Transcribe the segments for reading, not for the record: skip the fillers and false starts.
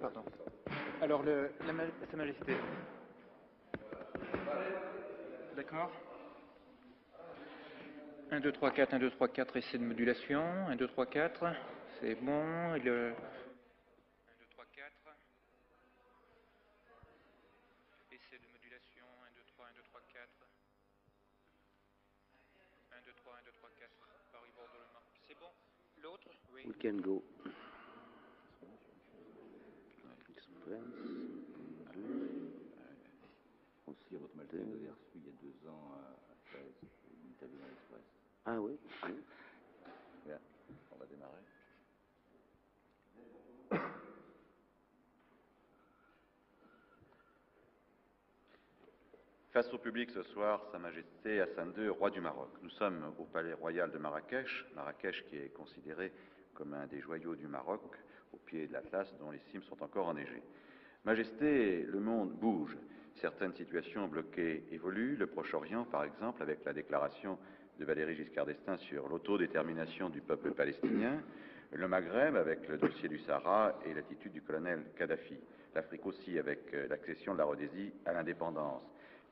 Pardon. Alors, Sa Majesté. D'accord. 1, 2, 3, 4, 1, 2, 3, 4, essai de modulation. 1, 2, 3, 4, c'est bon. Et le 1, 2, 3, 4. Essai de modulation. 1, 2, 3, 1, 2, 3, 4. 1, 2, 3, 1, 2, 3, 4. Paris Bordeaux le Mans. C'est bon. L'autre? Oui. We can go. Aussi, votre majesté, vous avez reçu il y a 2 ans à une interview dans l'Express. Ah oui. Bien, on va démarrer. Face au public ce soir, Sa Majesté Hassan II, roi du Maroc. Nous sommes au palais royal de Marrakech, Marrakech qui est considéré comme un des joyaux du Maroc, au pied de l'Atlas, dont les cimes sont encore enneigées. Majesté, le monde bouge. Certaines situations bloquées évoluent. Le Proche-Orient, par exemple, avec la déclaration de Valéry Giscard d'Estaing sur l'autodétermination du peuple palestinien. Le Maghreb, avec le dossier du Sahara et l'attitude du colonel Kadhafi. L'Afrique aussi, avec l'accession de la Rhodésie à l'indépendance.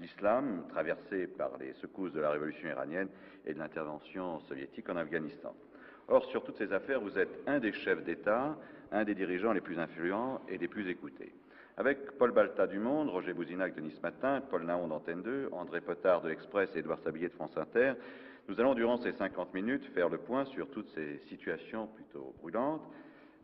L'islam, traversé par les secousses de la révolution iranienne et de l'intervention soviétique en Afghanistan. Or, sur toutes ces affaires, vous êtes un des chefs d'État, un des dirigeants les plus influents et les plus écoutés. Avec Paul Balta du Monde, Roger Bouzinac de Nice Matin, Paul Naon d'Antenne 2, André Potard de l'Express et Édouard Sablier de France Inter, nous allons durant ces 50 minutes faire le point sur toutes ces situations plutôt brûlantes.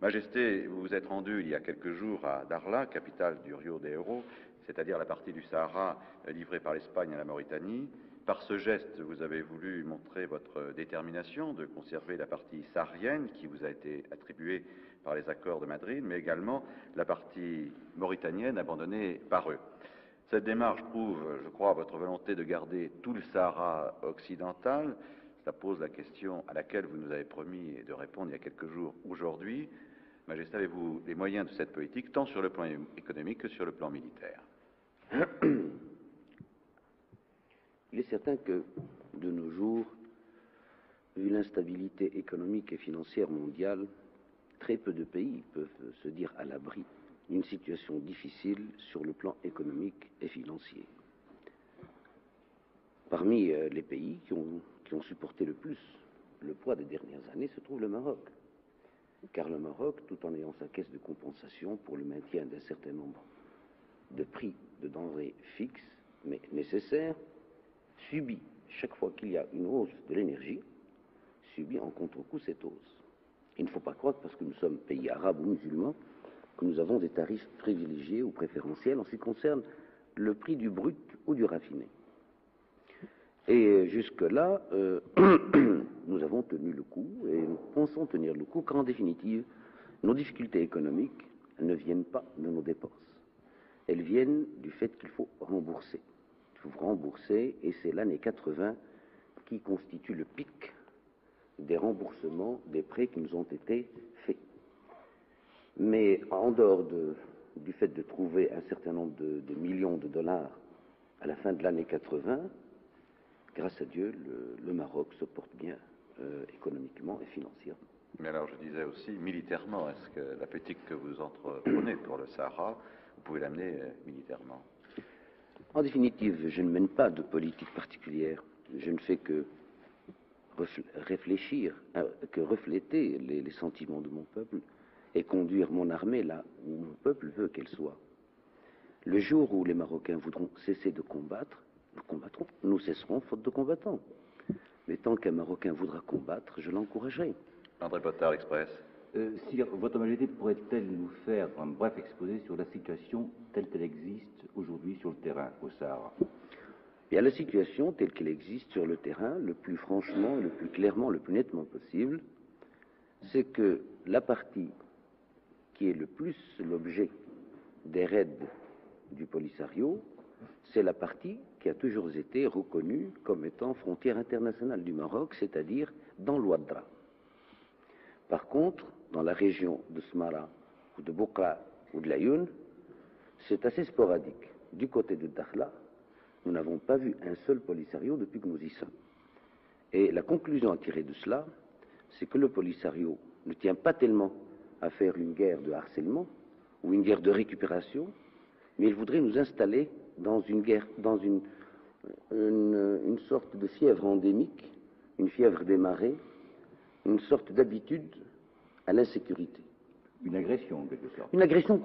Majesté, vous vous êtes rendu il y a quelques jours à Darla, capitale du Rio de Janeiro, c'est-à-dire la partie du Sahara livrée par l'Espagne à la Mauritanie. Par ce geste, vous avez voulu montrer votre détermination de conserver la partie saharienne qui vous a été attribuée par les accords de Madrid, mais également la partie mauritanienne abandonnée par eux. Cette démarche prouve, je crois, votre volonté de garder tout le Sahara occidental. Cela pose la question à laquelle vous nous avez promis de répondre il y a quelques jours aujourd'hui. Majesté, avez-vous les moyens de cette politique, tant sur le plan économique que sur le plan militaire? Il est certain que, de nos jours, vu l'instabilité économique et financière mondiale, très peu de pays peuvent se dire à l'abri d'une situation difficile sur le plan économique et financier. Parmi les pays qui ont supporté le plus le poids des dernières années se trouve le Maroc. Car le Maroc, tout en ayant sa caisse de compensation pour le maintien d'un certain nombre de prix de denrées fixes, mais nécessaires, subit, chaque fois qu'il y a une hausse de l'énergie, subit en contre-coup cette hausse. Il ne faut pas croire que parce que nous sommes pays arabes ou musulmans, que nous avons des tarifs privilégiés ou préférentiels en ce qui concerne le prix du brut ou du raffiné. Et jusque-là, nous avons tenu le coup et nous pensons tenir le coup car en définitive, nos difficultés économiques ne viennent pas de nos dépenses. Elles viennent du fait qu'il faut rembourser. Il faut rembourser et c'est l'année 80 qui constitue le pic des remboursements des prêts qui nous ont été faits. Mais en dehors du fait de trouver un certain nombre de millions de dollars à la fin de l'année 80, grâce à Dieu, le Maroc se porte bien économiquement et financièrement. Mais alors, je disais aussi, militairement, est-ce que la politique que vous entreprenez pour le Sahara, vous pouvez l'amener militairement? En définitive, je ne mène pas de politique particulière. Je ne fais que réfléchir, que refléter les sentiments de mon peuple et conduire mon armée là où mon peuple veut qu'elle soit. Le jour où les Marocains voudront cesser de combattre, nous combattrons, nous cesserons faute de combattants. Mais tant qu'un Marocain voudra combattre, je l'encouragerai. André Potard, Express. Sire, votre Majesté pourrait-elle nous faire un bref exposé sur la situation telle qu'elle existe aujourd'hui sur le terrain, au Sahara? Bien, la situation telle qu'elle existe sur le terrain, le plus franchement, le plus clairement, le plus nettement possible, c'est que la partie qui est le plus l'objet des raids du Polisario, c'est la partie qui a toujours été reconnue comme étant frontière internationale du Maroc, c'est-à-dire dans l'Ouadra. Par contre, dans la région de Smara, ou de Boukra, ou de Laayoune, c'est assez sporadique. Du côté de Dakhla, Nous n'avons pas vu un seul Polisario depuis que nous y sommes. Et la conclusion à tirer de cela, c'est que le Polisario ne tient pas tellement à faire une guerre de harcèlement ou une guerre de récupération, mais il voudrait nous installer dans une guerre, dans une sorte de fièvre endémique, une fièvre des marais, une sorte d'habitude à l'insécurité. Une agression, en quelque sorte. Une agression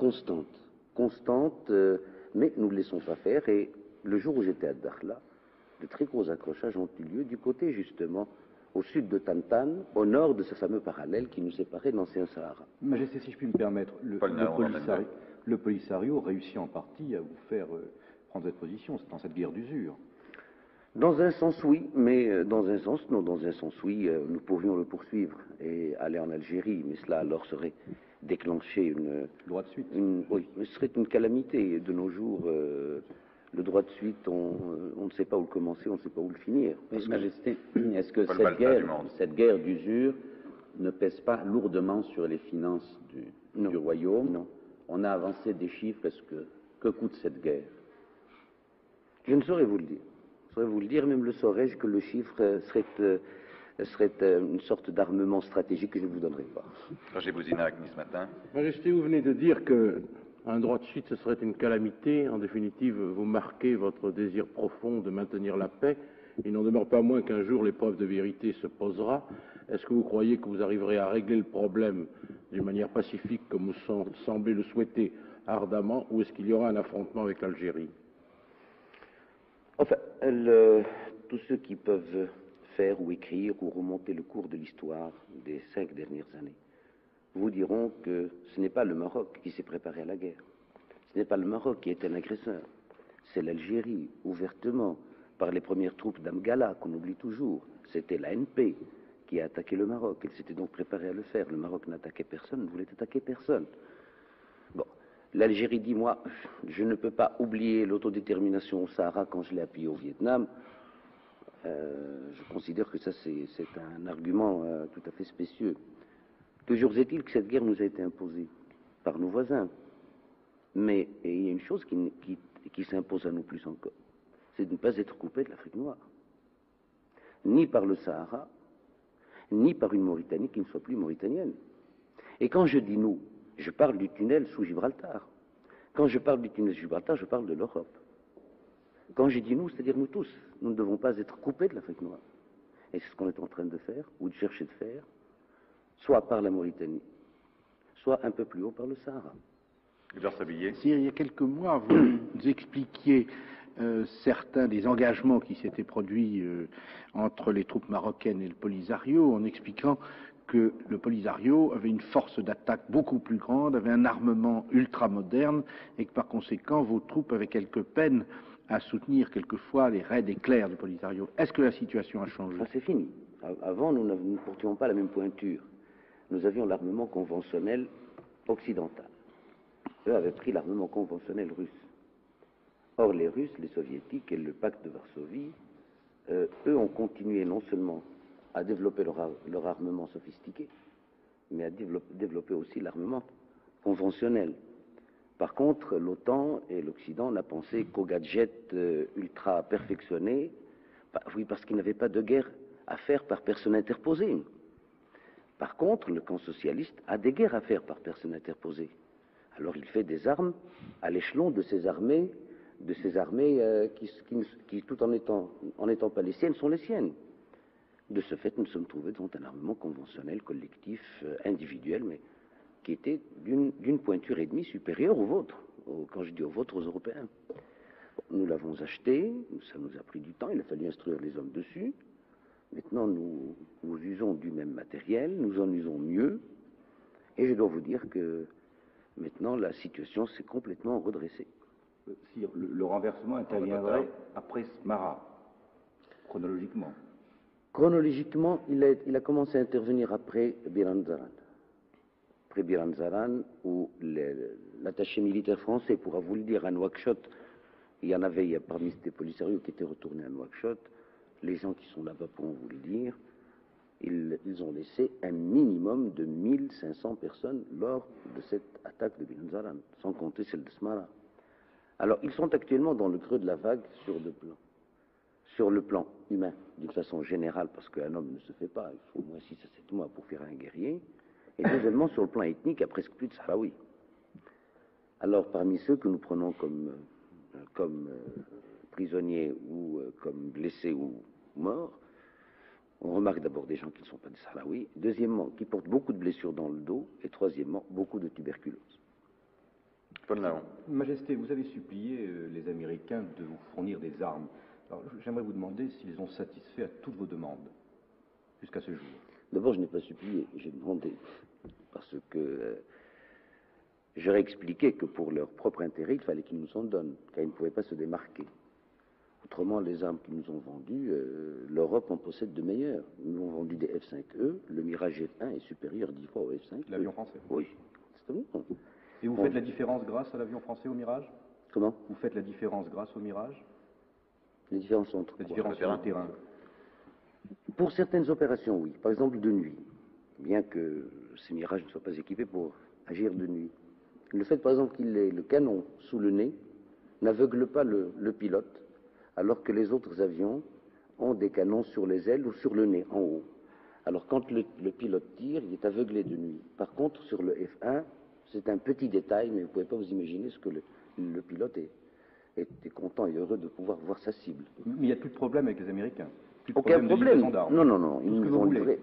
constante, mais nous ne laissons pas faire. Et le jour où j'étais à Dakhla, de très gros accrochages ont eu lieu du côté, justement, au sud de Tantan, au nord de ce fameux parallèle qui nous séparait de l'ancien Sahara. Majesté, si je puis me permettre, le Polisario réussit en partie à vous faire prendre cette position, dans cette guerre d'usure. Dans un sens, oui, mais dans un sens, non. Dans un sens, oui, nous pourrions le poursuivre et aller en Algérie, mais cela alors serait déclencher une... Droit de suite. Oui, ce serait une calamité. De nos jours, le droit de suite, on ne sait pas où le commencer, on ne sait pas où le finir. Majesté, est-ce que cette guerre d'usure ne pèse pas lourdement sur les finances du royaume? Non. On a avancé des chiffres. Que coûte cette guerre? Je ne saurais vous le dire. Je saurais vous le dire, même le saurais-je que le chiffre serait une sorte d'armement stratégique que je ne vous donnerai pas. Roger Bouzinac, ce matin. Majesté, vous venez de dire qu'un droit de suite, ce serait une calamité. En définitive, vous marquez votre désir profond de maintenir la paix. Il n'en demeure pas moins qu'un jour l'épreuve de vérité se posera. Est-ce que vous croyez que vous arriverez à régler le problème d'une manière pacifique, comme vous semblez le souhaiter ardemment, ou est-ce qu'il y aura un affrontement avec l'Algérie? Enfin, tous ceux qui peuvent faire ou écrire ou remonter le cours de l'histoire des 5 dernières années vous diront que ce n'est pas le Maroc qui s'est préparé à la guerre. Ce n'est pas le Maroc qui est un agresseur. C'est l'Algérie, ouvertement, par les premières troupes d'Amgala, qu'on oublie toujours. C'était l'ANP qui a attaqué le Maroc. Elle s'était donc préparée à le faire. Le Maroc n'attaquait personne, ne voulait attaquer personne. Bon, l'Algérie dit, moi, je ne peux pas oublier l'autodétermination au Sahara quand je l'ai appuyé au Vietnam. Je considère que ça, c'est un argument tout à fait spécieux. Toujours est-il que cette guerre nous a été imposée par nos voisins. Mais il y a une chose qui s'impose à nous plus encore, c'est de ne pas être coupé de l'Afrique noire. Ni par le Sahara, ni par une Mauritanie qui ne soit plus mauritanienne. Et quand je dis nous, je parle du tunnel sous Gibraltar. Quand je parle du tunnel sous Gibraltar, je parle de l'Europe. Quand je dis nous, c'est-à-dire nous tous, nous ne devons pas être coupés de l'Afrique noire. Et c'est ce qu'on est en train de faire, ou de chercher de faire, soit par la Mauritanie, soit un peu plus haut par le Sahara. Il y a quelques mois, vous nous expliquiez certains des engagements qui s'étaient produits entre les troupes marocaines et le Polisario, en expliquant que le Polisario avait une force d'attaque beaucoup plus grande, avait un armement ultra-moderne, et que par conséquent, vos troupes avaient quelque peine à soutenir quelquefois les raids éclairs du Polisario. Est-ce que la situation a changé? Ça, c'est fini. Avant, nous ne portions pas la même pointure. Nous avions l'armement conventionnel occidental. Eux avaient pris l'armement conventionnel russe. Or, les Russes, les Soviétiques et le pacte de Varsovie, eux ont continué non seulement à développer leur armement sophistiqué, mais à développer aussi l'armement conventionnel. Par contre, l'OTAN et l'Occident n'a pensé qu'aux gadgets ultra perfectionnés, oui, parce qu'ils n'avaient pas de guerre à faire par personne interposée. Par contre, le camp socialiste a des guerres à faire par personne interposée. Alors il fait des armes à l'échelon de ces armées, qui tout en étant pas les siennes, sont les siennes. De ce fait, nous nous sommes trouvés devant un armement conventionnel, collectif, individuel, mais qui était d'une pointure et demie supérieure au vôtre, quand je dis au vôtre, aux Européens. Nous l'avons acheté, ça nous a pris du temps, il a fallu instruire les hommes dessus. Maintenant, nous usons du même matériel, nous en usons mieux, et je dois vous dire que maintenant, la situation s'est complètement redressée. Sire, le renversement interviendrait après Smara, chronologiquement. Chronologiquement, il a commencé à intervenir après Biranzaran. Après Biranzaran, où l'attaché militaire français pourra vous le dire, à Nouakchott, il y en avait parmi ces Polisario qui étaient retournés à Nouakchott. Les gens qui sont là-bas pourront vous le dire. Ils ont laissé un minimum de 1500 personnes lors de cette attaque de Biranzaran, sans compter celle de Smara. Alors, ils sont actuellement dans le creux de la vague sur deux plans. Sur le plan humain, d'une façon générale, parce qu'un homme ne se fait pas, il faut au moins 6 à 7 mois pour faire un guerrier. Et deuxièmement, sur le plan ethnique, il y a presque plus de Sahraouis. Alors, parmi ceux que nous prenons comme prisonniers ou comme blessés ou morts, on remarque d'abord des gens qui ne sont pas des Sahraouis, deuxièmement, qui portent beaucoup de blessures dans le dos, et troisièmement, beaucoup de tuberculose. Paul Naon. Majesté, vous avez supplié les Américains de vous fournir des armes. Alors, j'aimerais vous demander s'ils ont satisfait à toutes vos demandes, jusqu'à ce jour. D'abord, je n'ai pas supplié, j'ai demandé, parce que j'aurais expliqué que pour leur propre intérêt, il fallait qu'ils nous en donnent, car ils ne pouvaient pas se démarquer. Autrement, les armes qu'ils nous ont vendues, l'Europe en possède de meilleures. Ils nous ont vendu des F-5E, le Mirage F1 est supérieur 10 fois au F-5E. L'avion français? Oui, c'est bon. Et vous faites la différence grâce à l'avion français au Mirage? Comment? Vous faites la différence grâce au Mirage? La différence entre la différence sur le terrain. Pour certaines opérations, oui. Par exemple, de nuit. Bien que ces Mirages ne soient pas équipés pour agir de nuit. Le fait, par exemple, qu'il ait le canon sous le nez n'aveugle pas le pilote, alors que les autres avions ont des canons sur les ailes ou sur le nez, en haut. Alors, quand le pilote tire, il est aveuglé de nuit. Par contre, sur le F1, c'est un petit détail, mais vous ne pouvez pas vous imaginer ce que le pilote était content et heureux de pouvoir voir sa cible. Mais il n'y a plus de problème avec les Américains. Plus de Aucun problème. Non. Ils nous ont livré.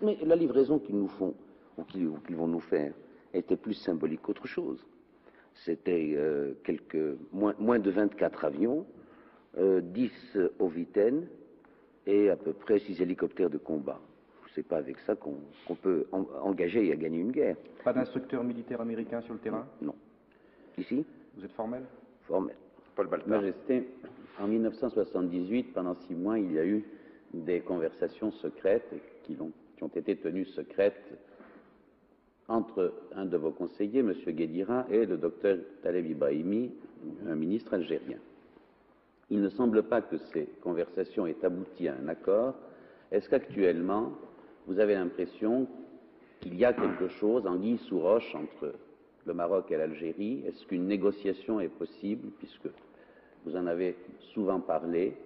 Mais la livraison qu'ils nous font, ou qu'ils vont nous faire, était plus symbolique qu'autre chose. C'était moins de 24 avions, 10 Oviten et à peu près 6 hélicoptères de combat. C'est pas avec ça qu'on peut engager et gagner une guerre. Pas d'instructeur militaire américain sur le terrain? Non. Ici? Vous êtes formel? Formel. Paul Baltard. Majesté, en 1978, pendant 6 mois, il y a eu des conversations secrètes qui ont été tenues secrètes entre un de vos conseillers, M. Guédira, et le docteur Taleb Ibrahimi, un ministre algérien. Il ne semble pas que ces conversations aient abouti à un accord. Est-ce qu'actuellement, vous avez l'impression qu'il y a quelque chose, anguille sous roche, entre le Maroc et l'Algérie? Est-ce qu'une négociation est possible, puisque vous en avez souvent parlé,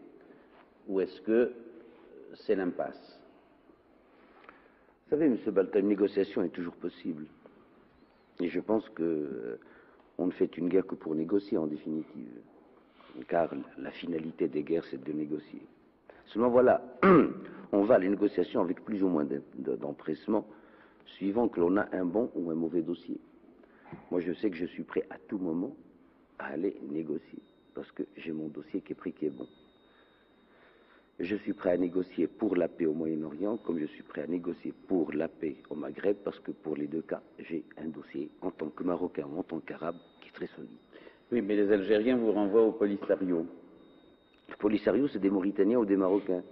ou est-ce que c'est l'impasse? Vous savez, M. Balta, une négociation est toujours possible. Et je pense qu'on ne fait une guerre que pour négocier, en définitive. Car la finalité des guerres, c'est de négocier. Seulement, voilà, on va à la négociation avec plus ou moins d'empressement, suivant que l'on a un bon ou un mauvais dossier. Moi, je sais que je suis prêt à tout moment à aller négocier, parce que j'ai mon dossier qui est pris, qui est bon. Je suis prêt à négocier pour la paix au Moyen-Orient, comme je suis prêt à négocier pour la paix au Maghreb, parce que pour les deux cas, j'ai un dossier, en tant que Marocain ou en tant qu'Arabe, qui est très solide. Oui, mais les Algériens vous renvoient au Polisario. Le Polisario, c'est des Mauritaniens ou des Marocains.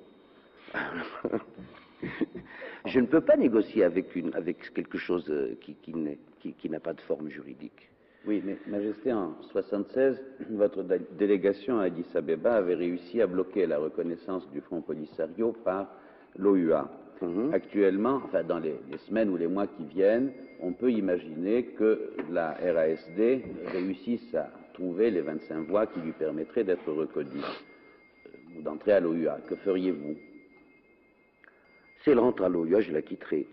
Je ne peux pas négocier avec quelque chose qui n'a pas de forme juridique. Oui, mais Majesté, en 1976, votre délégation à Addis Abeba avait réussi à bloquer la reconnaissance du Front Polisario par l'OUA. Actuellement, enfin dans les semaines ou les mois qui viennent, on peut imaginer que la RASD réussisse à trouver les 25 voix qui lui permettraient d'être reconnue ou d'entrer à l'OUA. Que feriez-vous? Si elle rentre à l'OUA, je la quitterai.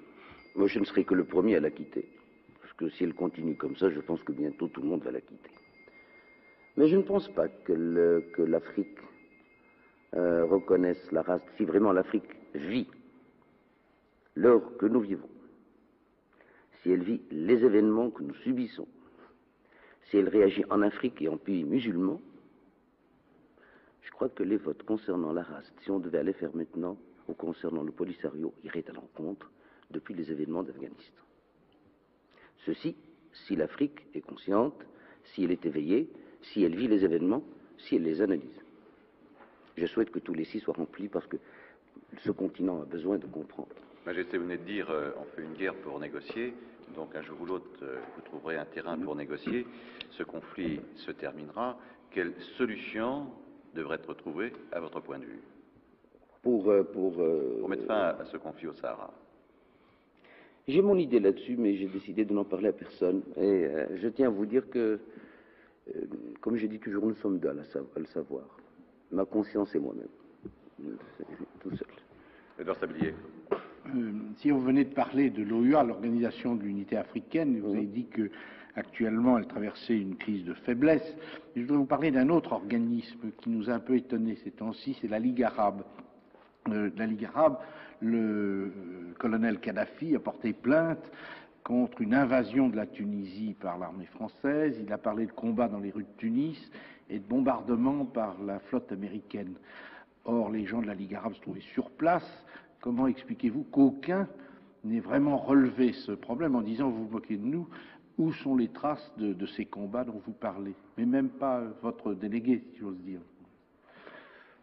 Moi, je ne serai que le premier à la quitter. Parce que si elle continue comme ça, je pense que bientôt tout le monde va la quitter. Mais je ne pense pas que l'Afrique reconnaisse la race. Si vraiment l'Afrique vit l'heure que nous vivons, si elle vit les événements que nous subissons, si elle réagit en Afrique et en pays musulmans, je crois que les votes concernant la race, si on devait aller faire maintenant, ou concernant le Polisario, iraient à l'encontre depuis les événements d'Afghanistan. Ceci, si l'Afrique est consciente, si elle est éveillée, si elle vit les événements, si elle les analyse. Je souhaite que tous les 6 soient remplis parce que ce continent a besoin de comprendre. Majesté, vous venez de dire on fait une guerre pour négocier, donc un jour ou l'autre vous trouverez un terrain pour négocier. Ce conflit se terminera. Quelle solution devrait être trouvée à votre point de vue pour mettre fin à ce conflit au Sahara? J'ai mon idée là-dessus, mais j'ai décidé de n'en parler à personne. Et je tiens à vous dire que Comme je dis toujours, nous sommes deux à le savoir. Ma conscience et moi-même, tout seul. Edouard Sablier. Si vous venez de parler de l'OUA, l'Organisation de l'Unité africaine, vous avez dit que actuellement elle traversait une crise de faiblesse. Je voudrais vous parler d'un autre organisme qui nous a un peu étonnés ces temps-ci, c'est la Ligue arabe. La Ligue arabe, le colonel Kadhafi a porté plainte contre une invasion de la Tunisie par l'armée française. Il a parlé de combats dans les rues de Tunis et de bombardements par la flotte américaine. Or, les gens de la Ligue arabe se trouvaient sur place. Comment expliquez-vous qu'aucun n'ait vraiment relevé ce problème en disant, vous vous moquez de nous, où sont les traces de ces combats dont vous parlez? Mais même pas votre délégué, si j'ose dire.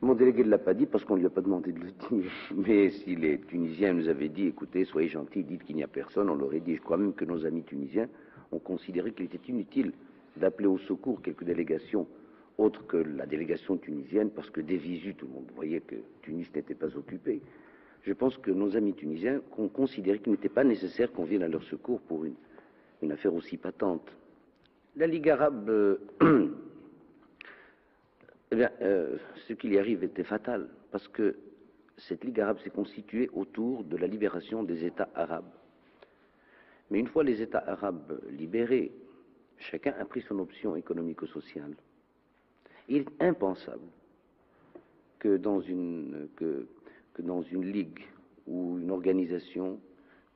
Mon délégué ne l'a pas dit parce qu'on ne lui a pas demandé de le dire. Mais si les Tunisiens nous avaient dit, écoutez, soyez gentils, dites qu'il n'y a personne, on l'aurait dit. Je crois même que nos amis tunisiens ont considéré qu'il était inutile d'appeler au secours quelques délégations autres que la délégation tunisienne, parce que des visus, tout le monde voyait que Tunis n'était pas occupé. Je pense que nos amis tunisiens ont considéré qu'il n'était pas nécessaire qu'on vienne à leur secours pour une affaire aussi patente. La Ligue arabe... Eh bien, ce qui y arrive était fatal, parce que cette Ligue arabe s'est constituée autour de la libération des États arabes. Mais une fois les États arabes libérés, chacun a pris son option économico-sociale. Il est impensable que dans une ligue ou une organisation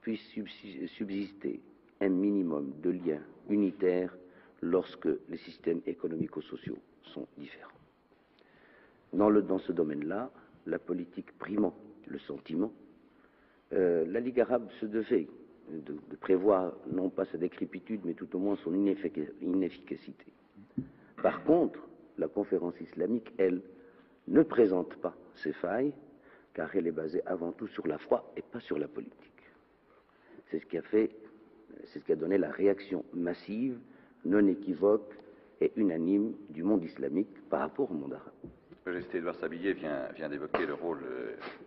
puisse subsister un minimum de liens unitaires lorsque les systèmes économico-sociaux sont différents. Dans ce domaine-là, la politique primant le sentiment, la Ligue arabe se devait de prévoir non pas sa décrépitude, mais tout au moins son inefficacité. Par contre, la conférence islamique, elle, ne présente pas ces failles, car elle est basée avant tout sur la foi et pas sur la politique. C'est ce qui a donné la réaction massive, non équivoque et unanime du monde islamique par rapport au monde arabe. Majesté Edouard Sablier vient d'évoquer le rôle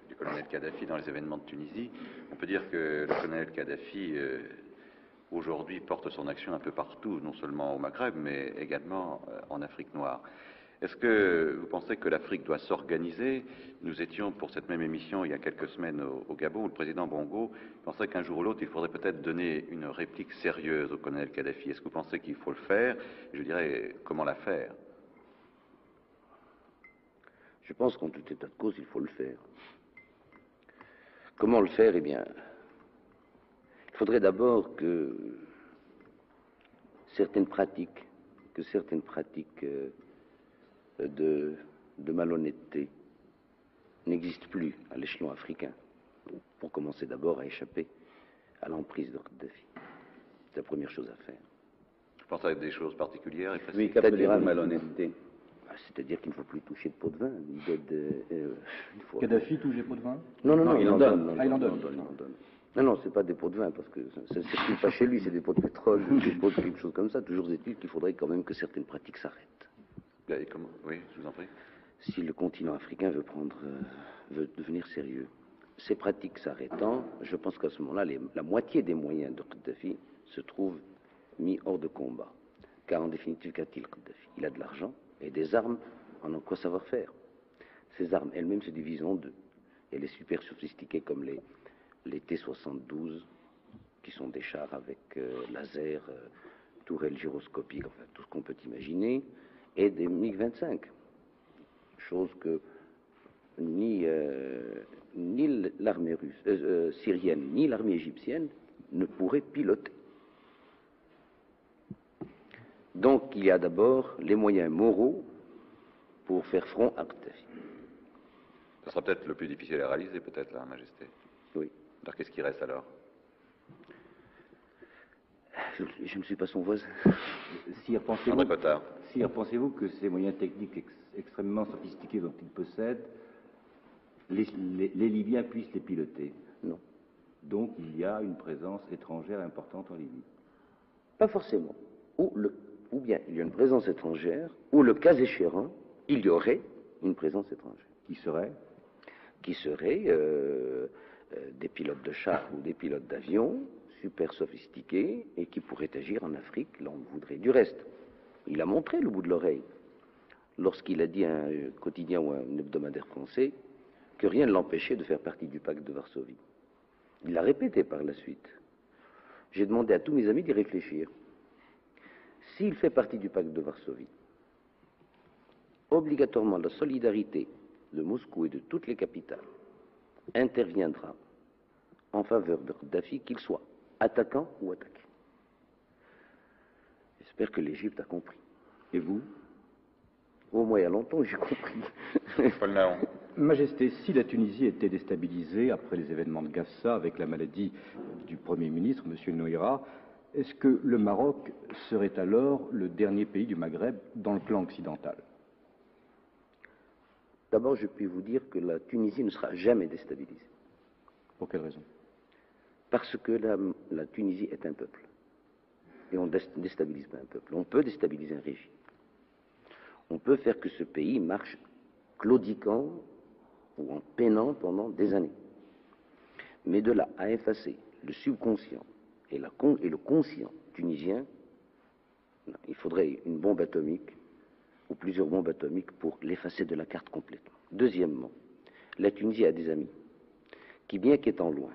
du colonel Kadhafi dans les événements de Tunisie. On peut dire que le colonel Kadhafi, aujourd'hui, porte son action un peu partout, non seulement au Maghreb, mais également en Afrique noire. Est-ce que vous pensez que l'Afrique doit s'organiser? Nous étions pour cette même émission il y a quelques semaines au Gabon, où le président Bongo pensait qu'un jour ou l'autre, il faudrait peut-être donner une réplique sérieuse au colonel Kadhafi. Est-ce que vous pensez qu'il faut le faire? Je dirais, comment la faire? Je pense qu'en tout état de cause, il faut le faire. Comment le faire? Eh bien, il faudrait d'abord que certaines pratiques de malhonnêteté n'existent plus à l'échelon africain, pour commencer d'abord à échapper à l'emprise de Kadhafi. C'est la première chose à faire. Je pense à des choses particulières et précises. Oui, qu'appelez-vous malhonnêteté? C'est-à-dire qu'il ne faut plus toucher de pot de vin. Kadhafi touche des pots de vin? Non, il en donne. Ah, il en donne. Non, c'est pas des pots de vin, parce que ça ne circule pas chez lui, c'est des pots de pétrole, des pots de quelque chose comme ça. Toujours est-il qu'il faudrait quand même que certaines pratiques s'arrêtent. Et comment? Oui, je vous en prie. Si le continent africain veut devenir sérieux, ces pratiques s'arrêtant, je pense qu'à ce moment-là, la moitié des moyens de Kadhafi se trouvent mis hors de combat. Car en définitive, qu'a-t-il Kadhafi? Il a de l'argent et des armes en quoi savoir faire. Ces armes elles-mêmes se divisent en deux. Il y a les super sophistiquées comme les T-72, qui sont des chars avec laser, tourelles gyroscopiques, enfin tout ce qu'on peut imaginer, et des MiG-25. Chose que ni l'armée syrienne, ni l'armée égyptienne ne pourraient piloter. Donc il y a d'abord les moyens moraux pour faire front à Kadhafi. Ce sera peut-être le plus difficile à réaliser, peut-être, là, Majesté. Oui. Alors qu'est-ce qui reste alors? Je ne suis pas son voisin. Si pensez-vous que ces moyens techniques extrêmement sophistiqués dont il possède, les Libyens puissent les piloter? Non. Donc il y a une présence étrangère importante en Libye? Pas forcément. Ou bien il y a une présence étrangère, ou le cas échéant, il y aurait une présence étrangère. Qui serait? Qui serait des pilotes de chars ou des pilotes d'avions super sophistiqués et qui pourraient agir en Afrique, là on voudrait. Du reste, Il a montré le bout de l'oreille lorsqu'il a dit à un quotidien ou à un hebdomadaire français que rien ne l'empêchait de faire partie du pacte de Varsovie. Il l'a répété par la suite. J'ai demandé à tous mes amis d'y réfléchir. S'il fait partie du pacte de Varsovie, obligatoirement la solidarité de Moscou et de toutes les capitales interviendra en faveur de Kadhafi, qu'il soit attaquant ou attaqué. J'espère que l'Égypte a compris. Et vous? Au moins, il y a longtemps, j'ai compris. Paul Naon. Majesté, si la Tunisie était déstabilisée après les événements de Gafsa avec la maladie du Premier ministre, M. Noïra, est-ce que le Maroc serait alors le dernier pays du Maghreb dans le plan occidental? D'abord, je puis vous dire que la Tunisie ne sera jamais déstabilisée. Pour quelle raison? Parce que la Tunisie est un peuple. Et on ne déstabilise pas un peuple. On peut déstabiliser un régime. On peut faire que ce pays marche claudiquant ou en peinant pendant des années. Mais de là à effacer le subconscient et le conscient tunisien, non, il faudrait une bombe atomique ou plusieurs bombes atomiques pour l'effacer de la carte complètement. Deuxièmement, la Tunisie a des amis qui, bien qu'étant loin,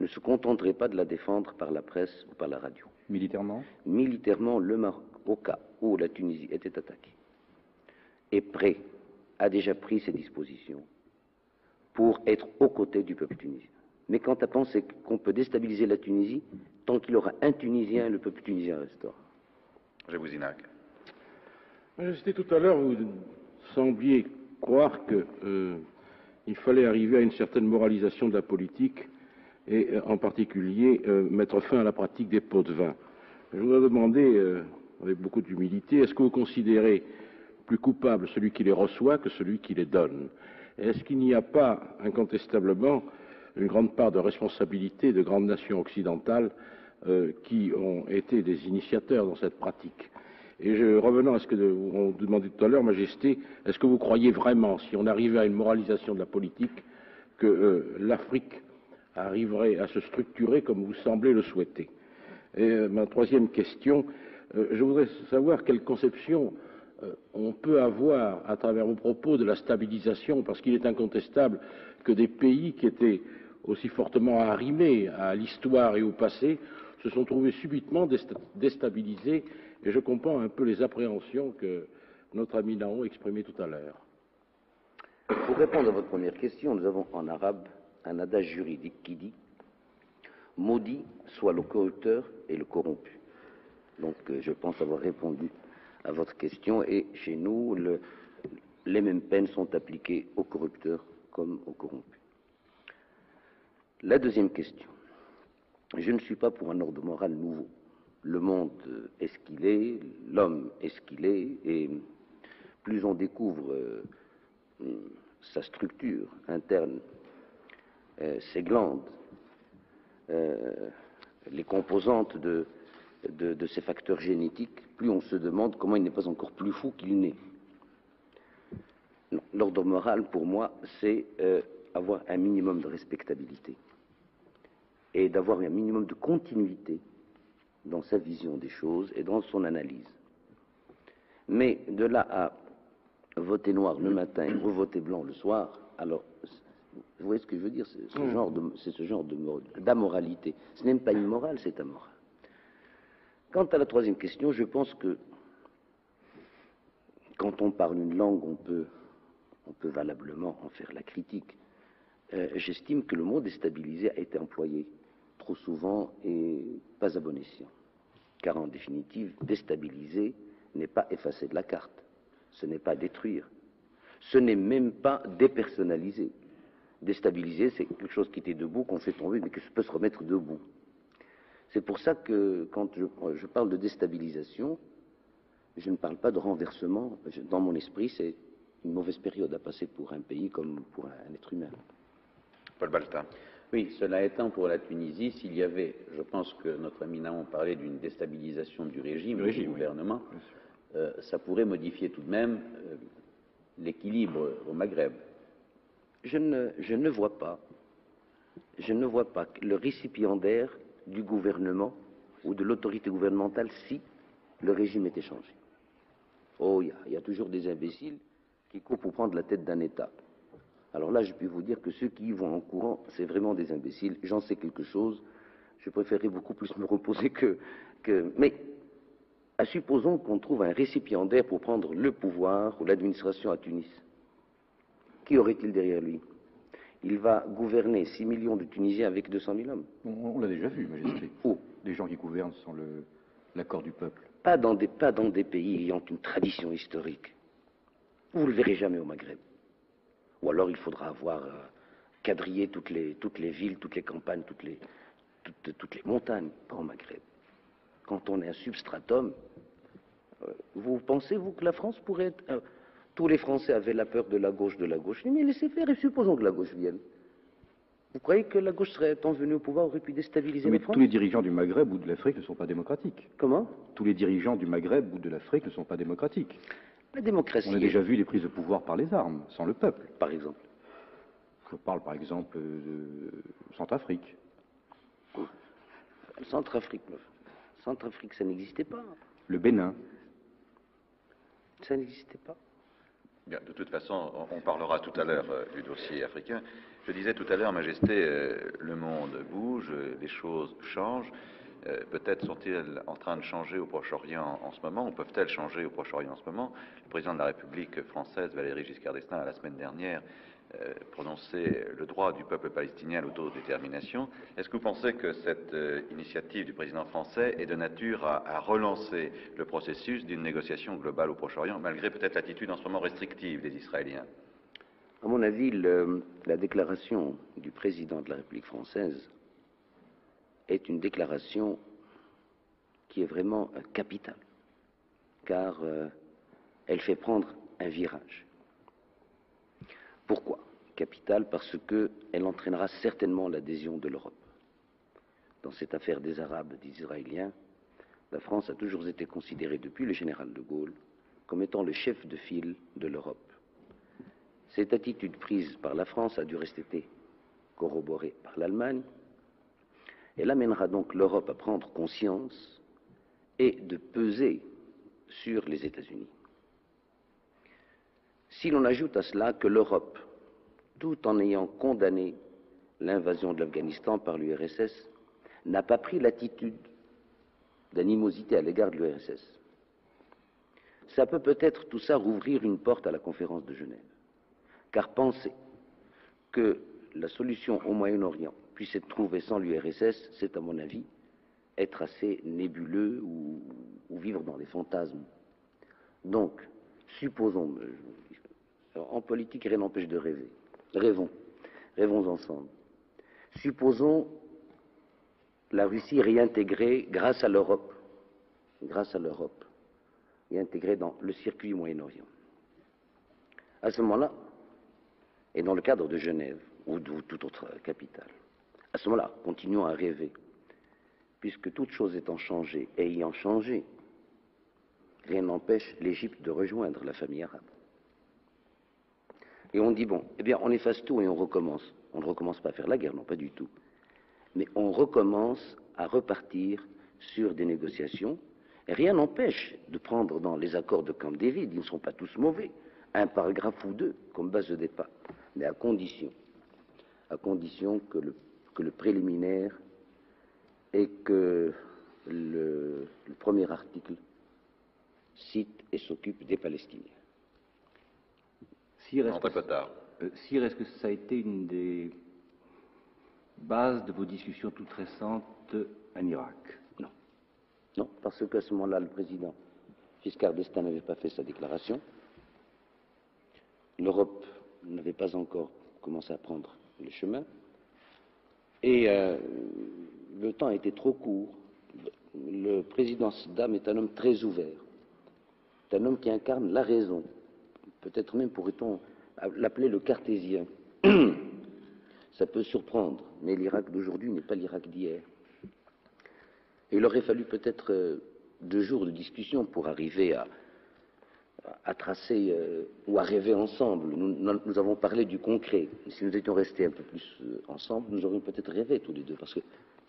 ne se contenteraient pas de la défendre par la presse ou par la radio. Militairement? Militairement, le Maroc, au cas où la Tunisie était attaquée, est prêt, a déjà pris ses dispositions pour être aux côtés du peuple tunisien. Mais quant à penser qu'on peut déstabiliser la Tunisie, tant qu'il y aura un Tunisien, le peuple tunisien restera. Jabouzinak. Majesté, tout à l'heure, vous sembliez croire qu'il fallait arriver à une certaine moralisation de la politique et en particulier mettre fin à la pratique des pots de vin. Je voudrais demander, avec beaucoup d'humilité, est-ce que vous considérez plus coupable celui qui les reçoit que celui qui les donne? Est-ce qu'il n'y a pas, incontestablement, une grande part de responsabilité de grandes nations occidentales qui ont été des initiateurs dans cette pratique? Et revenant à ce qu'on vous demandait tout à l'heure, Majesté, est-ce que vous croyez vraiment, si on arrivait à une moralisation de la politique, que l'Afrique arriverait à se structurer comme vous semblez le souhaiter? Et ma troisième question, je voudrais savoir quelle conception on peut avoir à travers vos propos de la stabilisation, parce qu'il est incontestable que des pays qui étaient aussi fortement arrimés à l'histoire et au passé se sont trouvés subitement déstabilisés, et je comprends un peu les appréhensions que notre ami Naon exprimait tout à l'heure. Pour répondre à votre première question, nous avons en arabe un adage juridique qui dit « Maudit soit le corrupteur et le corrompu ». Donc je pense avoir répondu à votre question, et chez nous, les mêmes peines sont appliquées aux corrupteurs comme aux corrompus. La deuxième question. Je ne suis pas pour un ordre moral nouveau. Le monde est ce qu'il est, l'homme est ce qu'il est, et plus on découvre sa structure interne, ses glandes, les composantes de ces facteurs génétiques, plus on se demande comment il n'est pas encore plus fou qu'il n'est. L'ordre moral, pour moi, c'est avoir un minimum de respectabilité et d'avoir un minimum de continuité dans sa vision des choses et dans son analyse. Mais de là à voter noir le matin et revoter blanc le soir, alors, vous voyez ce que je veux dire, c'est ce genre d'amoralité. Ce n'est même pas immoral, c'est amoral. Quant à la troisième question, je pense que quand on parle une langue, on peut valablement en faire la critique. J'estime que le mot déstabilisé a été employé trop souvent et pas à bon escient. Car en définitive, déstabiliser n'est pas effacer de la carte, ce n'est pas détruire, ce n'est même pas dépersonnaliser. Déstabiliser, c'est quelque chose qui était debout, qu'on fait tomber, mais qui peut se remettre debout. C'est pour ça que quand je parle de déstabilisation, je ne parle pas de renversement. Dans mon esprit, c'est une mauvaise période à passer pour un pays comme pour un être humain. Paul Baltin. Oui, cela étant, pour la Tunisie, s'il y avait, je pense que notre ami Naon parlait d'une déstabilisation du régime, du gouvernement, ça pourrait modifier tout de même l'équilibre au Maghreb. Je ne vois pas le récipiendaire du gouvernement ou de l'autorité gouvernementale si le régime était changé. Oh, il y a toujours des imbéciles qui courent pour prendre la tête d'un État. Alors là, je puis vous dire que ceux qui y vont en courant, c'est vraiment des imbéciles. J'en sais quelque chose. Je préférerais beaucoup plus me reposer que... Mais, supposons qu'on trouve un récipiendaire pour prendre le pouvoir ou l'administration à Tunis. Qui aurait-il derrière lui? Il va gouverner 6 millions de Tunisiens avec 200 000 hommes. On l'a déjà vu, Majesté. Où? Des gens qui gouvernent sans l'accord du peuple. Pas dans des pays ayant une tradition historique. Vous ne le verrez jamais au Maghreb. Ou alors il faudra avoir quadrillé toutes les villes, toutes les campagnes, toutes les montagnes, pas au Maghreb. Quand on est un substratum, vous pensez, vous, que la France pourrait être... tous les Français avaient la peur de la gauche. Mais laissez faire, et supposons que la gauche vienne. Vous croyez que la gauche serait, étant venue au pouvoir, aurait pu déstabiliser la France? Tous les dirigeants du Maghreb ou de l'Afrique ne sont pas démocratiques. Comment? Tous les dirigeants du Maghreb ou de l'Afrique ne sont pas démocratiques. La démocratie... On a déjà vu les prises de pouvoir par les armes, sans le peuple. Par exemple. Je parle par exemple de Centrafrique. Centrafrique, ça n'existait pas. Le Bénin. Ça n'existait pas. Bien, de toute façon, on parlera tout à l'heure du dossier africain. Je disais tout à l'heure, Majesté, le monde bouge, les choses changent. Peut-être sont-ils en train de changer au Proche-Orient en ce moment, ou peuvent-elles changer au Proche-Orient en ce moment? Le président de la République française, Valéry Giscard d'Estaing, a la semaine dernière prononcé le droit du peuple palestinien à l'autodétermination. Est-ce que vous pensez que cette initiative du président français est de nature à relancer le processus d'une négociation globale au Proche-Orient, malgré peut-être l'attitude en ce moment restrictive des Israéliens? À mon avis, la déclaration du président de la République française est une déclaration qui est vraiment capitale, car elle fait prendre un virage. Pourquoi capitale? Parce qu'elle entraînera certainement l'adhésion de l'Europe. Dans cette affaire des Arabes, des Israéliens, la France a toujours été considérée depuis le général de Gaulle comme étant le chef de file de l'Europe. Cette attitude prise par la France a dû rester corroborée par l'Allemagne. Elle amènera donc l'Europe à prendre conscience et de peser sur les États-Unis. Si l'on ajoute à cela que l'Europe, tout en ayant condamné l'invasion de l'Afghanistan par l'URSS, n'a pas pris l'attitude d'animosité à l'égard de l'URSS, ça peut peut-être tout ça rouvrir une porte à la conférence de Genève. Car penser que la solution au Moyen-Orient puisse être trouvée sans l'URSS, c'est à mon avis être assez nébuleux ou vivre dans des fantasmes. Donc, supposons, en politique, rien n'empêche de rêver. Rêvons ensemble. Supposons la Russie réintégrée grâce à l'Europe, réintégrée dans le circuit Moyen-Orient. À ce moment-là, et dans le cadre de Genève ou de toute autre capitale, à ce moment-là, continuons à rêver, puisque toute chose étant changée et ayant changé, rien n'empêche l'Égypte de rejoindre la famille arabe. Et on dit, bon, eh bien, on efface tout et on recommence. On ne recommence pas à faire la guerre, non, pas du tout. Mais on recommence à repartir sur des négociations. Et rien n'empêche de prendre dans les accords de Camp David, ils ne sont pas tous mauvais, un paragraphe ou deux comme base de départ, mais à condition que le préliminaire et que le premier article cite et s'occupe des Palestiniens. Sire, est-ce que ça a été une des bases de vos discussions toutes récentes en Irak? Non. Non, parce qu'à ce moment-là, le président Giscard d'Estaing n'avait pas fait sa déclaration. L'Europe n'avait pas encore commencé à prendre le chemin. Et le temps était trop court. Le président Saddam est un homme très ouvert. C'est un homme qui incarne la raison. Peut-être même pourrait-on l'appeler le cartésien. Ça peut surprendre, mais l'Irak d'aujourd'hui n'est pas l'Irak d'hier. Il aurait fallu peut-être 2 jours de discussion pour arriver à tracer ou à rêver ensemble. Nous avons parlé du concret. Si nous étions restés un peu plus ensemble, nous aurions peut-être rêvé tous les deux, parce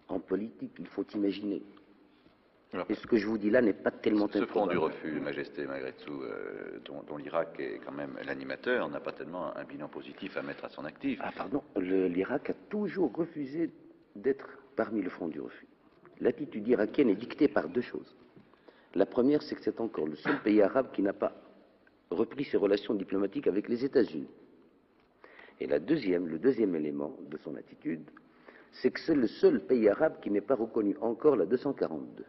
qu'en politique, il faut imaginer. Et ce que je vous dis là n'est pas tellement Ce front du improbable. refus, Majesté, malgré tout, dont l'Irak est quand même l'animateur, n'a pas tellement un bilan positif à mettre à son actif. Ah pardon, l'Irak a toujours refusé d'être parmi le front du refus. L'attitude irakienne est dictée par deux choses. La première, c'est que c'est encore le seul pays arabe qui n'a pas repris ses relations diplomatiques avec les États-Unis. Et le deuxième élément de son attitude, c'est que c'est le seul pays arabe qui n'est pas reconnu encore la 242.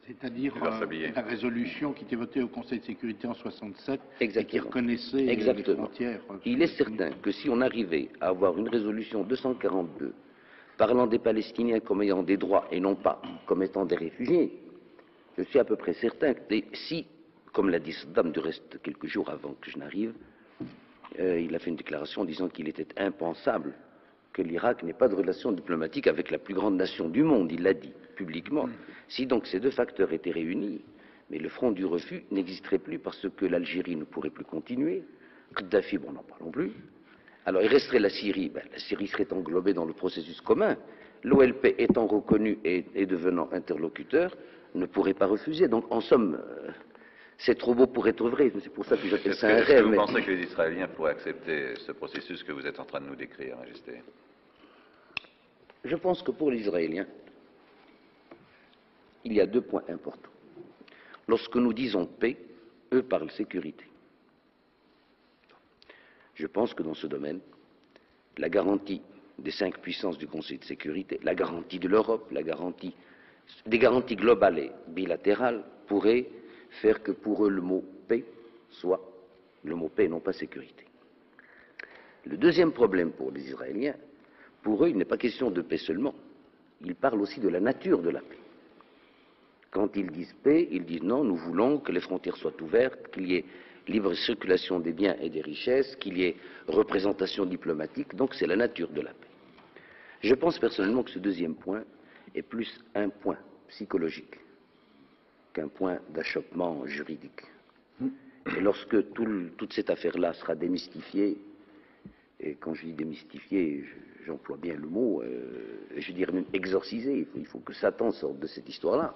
C'est-à-dire la résolution qui était votée au Conseil de sécurité en 67 et qui reconnaissait les frontières. Il est certain que si on arrivait à avoir une résolution 242 parlant des Palestiniens comme ayant des droits et non pas comme étant des réfugiés, je suis à peu près certain que si, comme l'a dit Saddam du reste quelques jours avant que je n'arrive, il a fait une déclaration disant qu'il était impensable que l'Irak n'ait pas de relation diplomatique avec la plus grande nation du monde, il l'a dit publiquement. Si donc ces deux facteurs étaient réunis, mais le front du refus n'existerait plus parce que l'Algérie ne pourrait plus continuer, Kadhafi, bon, n'en parlons plus. Alors il resterait la Syrie, la Syrie serait englobée dans le processus commun. L'OLP étant reconnu et devenant interlocuteur, ne pourrait pas refuser. Donc en somme, c'est trop beau pour être vrai, c'est pour ça que j'appelle ça un rêve. Est-ce que vous pensez que les Israéliens pourraient accepter ce processus que vous êtes en train de nous décrire, Majesté? Je pense que pour les Israéliens, il y a deux points importants. Lorsque nous disons paix, eux parlent sécurité. Je pense que dans ce domaine, la garantie des 5 puissances du Conseil de sécurité, la garantie de l'Europe, des garanties globales et bilatérales pourraient faire que pour eux le mot paix soit le mot paix et non pas sécurité. Le deuxième problème pour les Israéliens, pour eux, il n'est pas question de paix seulement. Ils parlent aussi de la nature de la paix. Quand ils disent paix, ils disent non, nous voulons que les frontières soient ouvertes, qu'il y ait libre circulation des biens et des richesses, qu'il y ait représentation diplomatique, donc c'est la nature de la paix. Je pense personnellement que ce deuxième point est plus un point psychologique qu'un point d'achoppement juridique. Et lorsque toute cette affaire-là sera démystifiée, et quand je dis démystifiée, j'emploie bien le mot, je dirais même exorcisée, il faut que Satan sorte de cette histoire-là,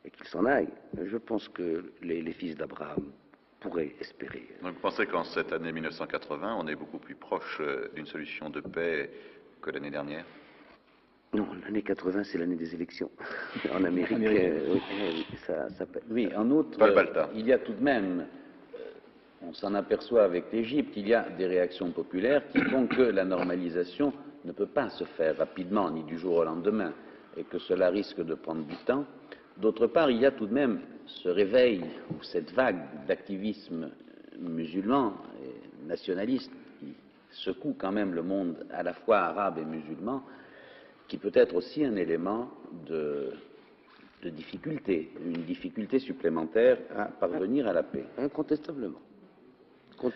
et qu'il s'en aille. Je pense que les fils d'Abraham pourraient espérer. Donc vous pensez qu'en cette année 1980, on est beaucoup plus proche d'une solution de paix que l'année dernière? Non, l'année 80, c'est l'année des élections. En Amérique, oui, en outre, il y a tout de même, on s'en aperçoit avec l'Égypte, il y a des réactions populaires qui font que la normalisation ne peut pas se faire rapidement, ni du jour au lendemain, et que cela risque de prendre du temps. D'autre part, il y a tout de même ce réveil, ou cette vague d'activisme musulman et nationaliste qui secoue quand même le monde à la fois arabe et musulman, qui peut être aussi un élément de difficulté, une difficulté supplémentaire à parvenir à la paix. Incontestablement.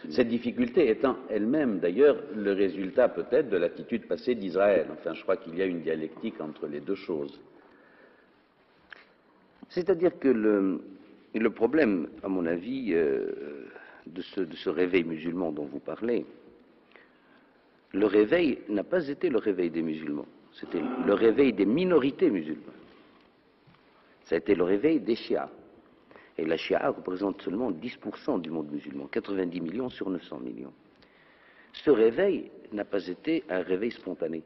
Cette difficulté étant elle-même d'ailleurs le résultat peut-être de l'attitude passée d'Israël. Enfin, je crois qu'il y a une dialectique entre les deux choses. C'est-à-dire que le problème, à mon avis, de ce réveil musulman dont vous parlez, le réveil n'a pas été le réveil des musulmans, c'était le réveil des minorités musulmanes. Ça a été le réveil des chiites. Et la Shia représente seulement 10% du monde musulman, 90 millions sur 900 millions. Ce réveil n'a pas été un réveil spontané.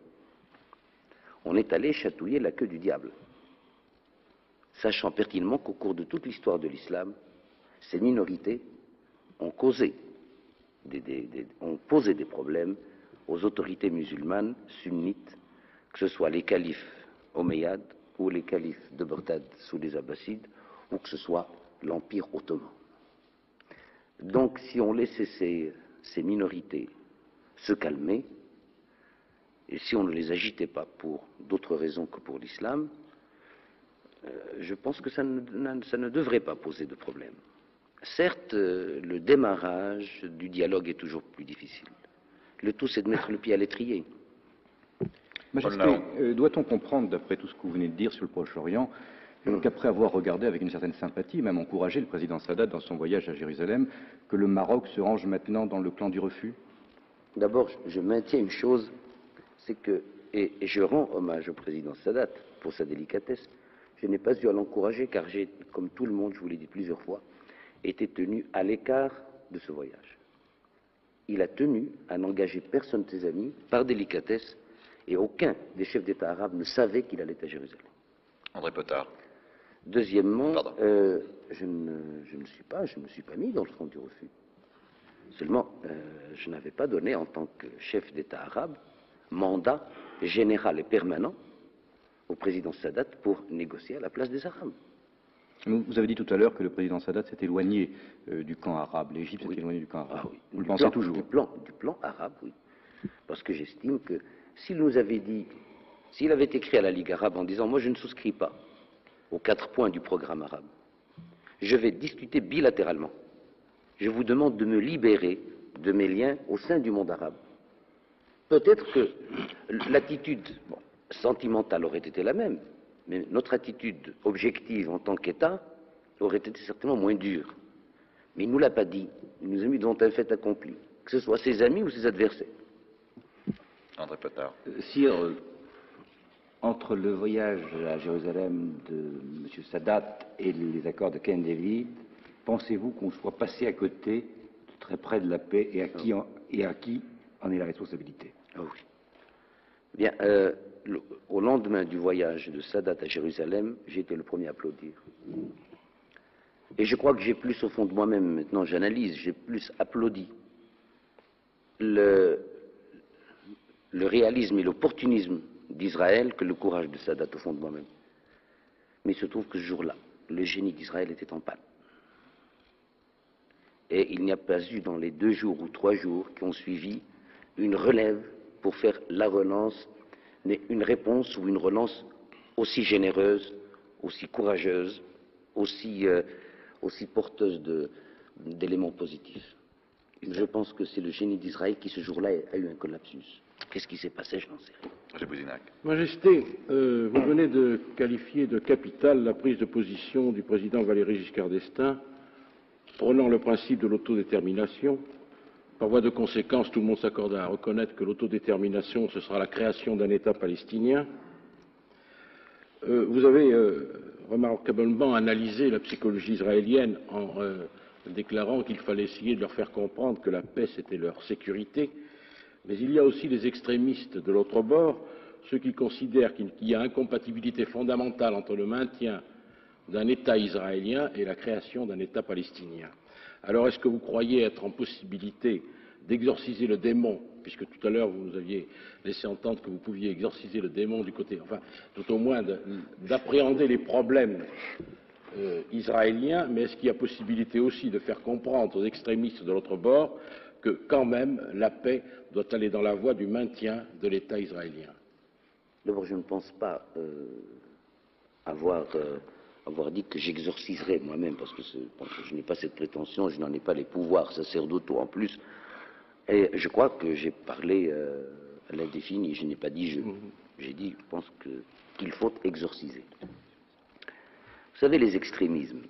On est allé chatouiller la queue du diable, sachant pertinemment qu'au cours de toute l'histoire de l'islam, ces minorités ont posé des problèmes aux autorités musulmanes sunnites, que ce soit les califes omeyyades ou les califes de Bagdad sous les Abbassides, ou que ce soit l'Empire ottoman. Donc si on laissait ces minorités se calmer, et si on ne les agitait pas pour d'autres raisons que pour l'islam, je pense que ça ne devrait pas poser de problème. Certes, le démarrage du dialogue est toujours plus difficile. Le tout, c'est de mettre le pied à l'étrier. Majesté, doit-on comprendre, d'après tout ce que vous venez de dire sur le Proche-Orient, qu'après avoir regardé avec une certaine sympathie, même encouragé le président Sadat dans son voyage à Jérusalem, que le Maroc se range maintenant dans le clan du refus? D'abord, je maintiens une chose, c'est que, et je rends hommage au président Sadat pour sa délicatesse, Je n'ai pas eu à l'encourager car j'ai, comme tout le monde, je vous l'ai dit plusieurs fois, été tenu à l'écart de ce voyage. Il a tenu à n'engager personne de ses amis par délicatesse et aucun des chefs d'État arabes ne savait qu'il allait à Jérusalem. André Potard. Deuxièmement, Pardon. je ne me suis pas mis dans le front du refus. Seulement, je n'avais pas donné en tant que chef d'État arabe mandat général et permanent au président Sadat pour négocier à la place des Arabes. Vous avez dit tout à l'heure que le président Sadat s'est éloigné du camp arabe. L'Égypte s'est éloignée du camp arabe. Ah oui. Vous le pensez toujours? Du plan arabe, oui. Parce que j'estime que s'il nous avait dit, s'il avait écrit à la Ligue arabe en disant « Moi, je ne souscris pas aux 4 points du programme arabe. Je vais discuter bilatéralement. Je vous demande de me libérer de mes liens au sein du monde arabe. » Peut-être que l'attitude sentimentale aurait été la même, mais notre attitude objective en tant qu'État aurait été certainement moins dure. Mais il ne nous l'a pas dit. Il nous a mis devant un fait accompli, que ce soit ses amis ou ses adversaires. André Potard. Sire, entre le voyage à Jérusalem de M. Sadat et les accords de Camp David, pensez-vous qu'on soit passé à côté, de très près de la paix, et à qui en est la responsabilité? Ah oui. Bien, au lendemain du voyage de Sadat à Jérusalem, j'ai été le premier à applaudir. Et je crois que j'ai plus au fond de moi-même, maintenant j'analyse, j'ai plus applaudi le réalisme et l'opportunisme d'Israël que le courage de Sadat au fond de moi-même. Mais il se trouve que ce jour-là, le génie d'Israël était en panne. Et il n'y a pas eu dans les 2 jours ou 3 jours qui ont suivi une relève pour faire la relance, mais une réponse ou une relance aussi généreuse, aussi courageuse, aussi porteuse d'éléments positifs. Je pense que c'est le génie d'Israël qui, ce jour-là, a eu un collapsus. Qu'est-ce qui s'est passé? Je n'en sais rien. Roger Bouzinac. Majesté, vous venez de qualifier de capitale la prise de position du président Valéry Giscard d'Estaing, prônant le principe de l'autodétermination. Par voie de conséquence, tout le monde s'accorde à reconnaître que l'autodétermination, ce sera la création d'un État palestinien. Vous avez remarquablement analysé la psychologie israélienne en déclarant qu'il fallait essayer de leur faire comprendre que la paix, c'était leur sécurité. Mais il y a aussi les extrémistes de l'autre bord, ceux qui considèrent qu'il y a incompatibilité fondamentale entre le maintien d'un État israélien et la création d'un État palestinien. Alors, est-ce que vous croyez être en possibilité d'exorciser le démon, puisque tout à l'heure vous nous aviez laissé entendre que vous pouviez exorciser le démon du côté, enfin, tout au moins d'appréhender les problèmes israéliens, mais est-ce qu'il y a possibilité aussi de faire comprendre aux extrémistes de l'autre bord que, quand même, la paix doit aller dans la voie du maintien de l'État israélien? D'abord, je ne pense pas avoir dit que j'exorciserais moi-même, parce que je n'ai pas cette prétention, je n'en ai pas les pouvoirs sacerdotaux en plus. Et je crois que j'ai parlé à l'indéfini, je n'ai pas dit je. J'ai dit, je pense qu'il faut exorciser. Vous savez, les extrémismes,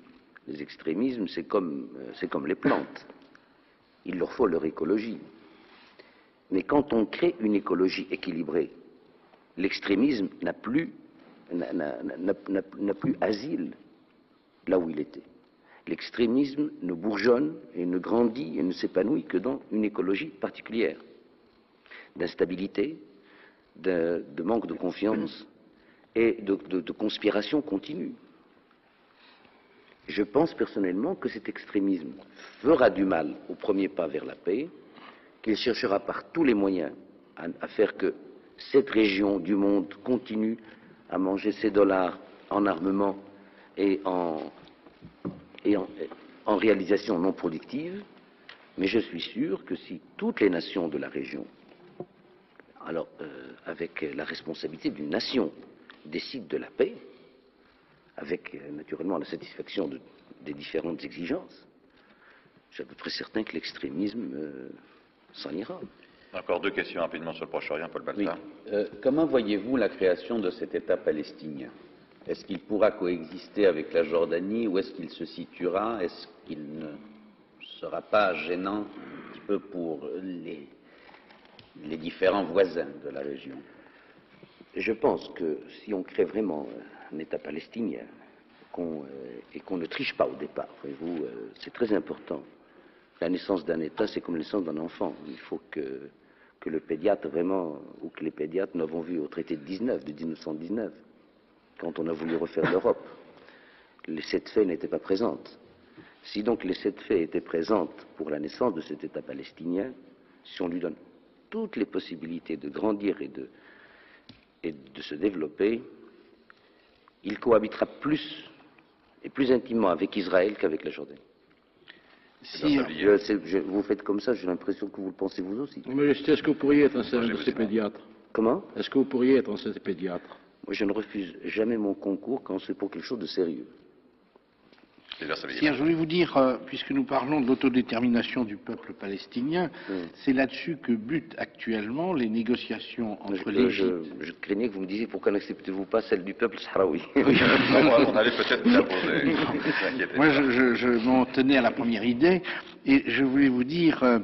c'est comme les plantes. Il leur faut leur écologie. Mais quand on crée une écologie équilibrée, l'extrémisme n'a plus asile là où il était. L'extrémisme ne bourgeonne et ne grandit et ne s'épanouit que dans une écologie particulière, d'instabilité, de manque de confiance et de conspiration continue. Je pense personnellement que cet extrémisme fera du mal au premier pas vers la paix, qu'il cherchera par tous les moyens à faire que cette région du monde continue à manger ses dollars en armement et en réalisation non productive, mais je suis sûr que si toutes les nations de la région, alors avec la responsabilité d'une nation, décident de la paix, avec naturellement la satisfaction des différentes exigences, je suis à peu près certain que l'extrémisme s'en ira. Encore 2 questions rapidement sur le Proche-Orient, Paul Baltzar. Oui. Comment voyez-vous la création de cet État palestinien? Est-ce qu'il pourra coexister avec la Jordanie ou est-ce qu'il se situera? Est-ce qu'il ne sera pas gênant un petit peu pour les différents voisins de la région? Je pense que si on crée vraiment un État palestinien, et qu'on ne triche pas au départ, voyez-vous, c'est très important. La naissance d'un État, c'est comme la naissance d'un enfant. Il faut que le pédiatre vraiment, ou que les pédiatres nous avons vu au traité de 1919, quand on a voulu refaire l'Europe. Les 7 faits n'étaient pas présentes. Si donc les 7 faits étaient présentes pour la naissance de cet État palestinien, si on lui donne toutes les possibilités de grandir et de se développer, il cohabitera plus et plus intimement avec Israël qu'avec la Jordanie. Si, vous faites comme ça, j'ai l'impression que vous le pensez vous aussi. Majesté, est-ce que vous pourriez être un de ces pédiatres? Comment? Est-ce que vous pourriez être un de ces pédiatres? Moi, je ne refuse jamais mon concours quand c'est pour quelque chose de sérieux. Si, je voulais vous dire, puisque nous parlons de l'autodétermination du peuple palestinien, c'est là-dessus que butent actuellement les négociations entre l'Égypte. Je craignais que vous me disiez pourquoi n'acceptez-vous pas celle du peuple sahraoui. On allait peut-être la poser. Moi, je m'en tenais à la première idée, et je voulais vous dire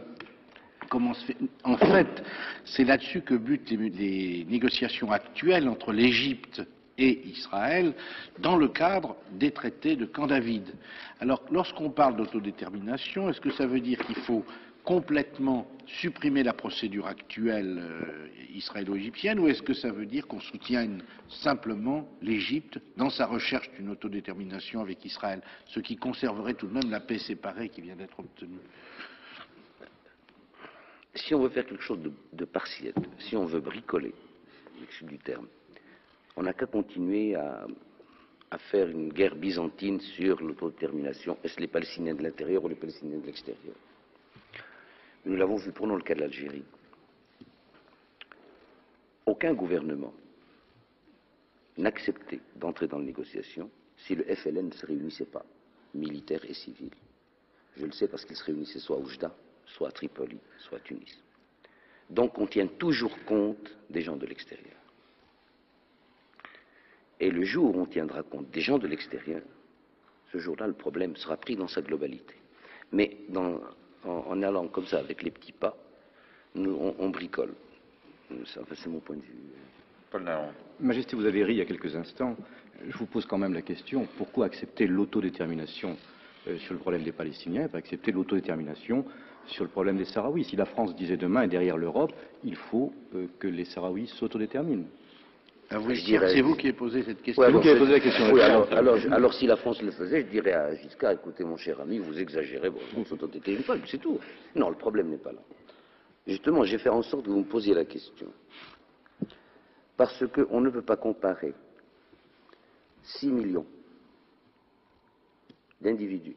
comment se fait. En fait, c'est là-dessus que butent les négociations actuelles entre l'Égypte et Israël dans le cadre des traités de Camp David. Alors, lorsqu'on parle d'autodétermination, est-ce que ça veut dire qu'il faut complètement supprimer la procédure actuelle israélo-égyptienne, ou est-ce que ça veut dire qu'on soutient simplement l'Égypte dans sa recherche d'une autodétermination avec Israël, ce qui conserverait tout de même la paix séparée qui vient d'être obtenue? Si on veut faire quelque chose de partiel, si on veut bricoler, excusez du terme, on n'a qu'à continuer à faire une guerre byzantine sur l'autodétermination. Est-ce les Palestiniens de l'intérieur ou les Palestiniens de l'extérieur? Nous l'avons vu, prenons le cas de l'Algérie. Aucun gouvernement n'acceptait d'entrer dans les négociations si le FLN ne se réunissait pas, militaire et civil. Je le sais parce qu'ils se réunissaient soit à Oujda, soit à Tripoli, soit à Tunis. Donc on tient toujours compte des gens de l'extérieur. Et le jour où on tiendra compte des gens de l'extérieur, ce jour-là, le problème sera pris dans sa globalité. Mais en allant comme ça, avec les petits pas, on bricole. C'est mon point de vue. Paul Naon. Majesté, vous avez ri il y a quelques instants. Je vous pose quand même la question, pourquoi accepter l'autodétermination sur le problème des Palestiniens et pas accepter l'autodétermination sur le problème des Sahraouis? Si la France disait demain, et derrière l'Europe, il faut que les Sahraouis s'autodéterminent. C'est vous qui avez posé cette question. C'est vous qui avez posé la question. Oui, alors si la France le faisait, je dirais à Giscard, écoutez mon cher ami, vous exagérez, bon, on s'autodétermine pas, c'est tout. Non, le problème n'est pas là. Justement, je vais faire en sorte que vous me posiez la question. Parce qu'on ne peut pas comparer 6 millions d'individus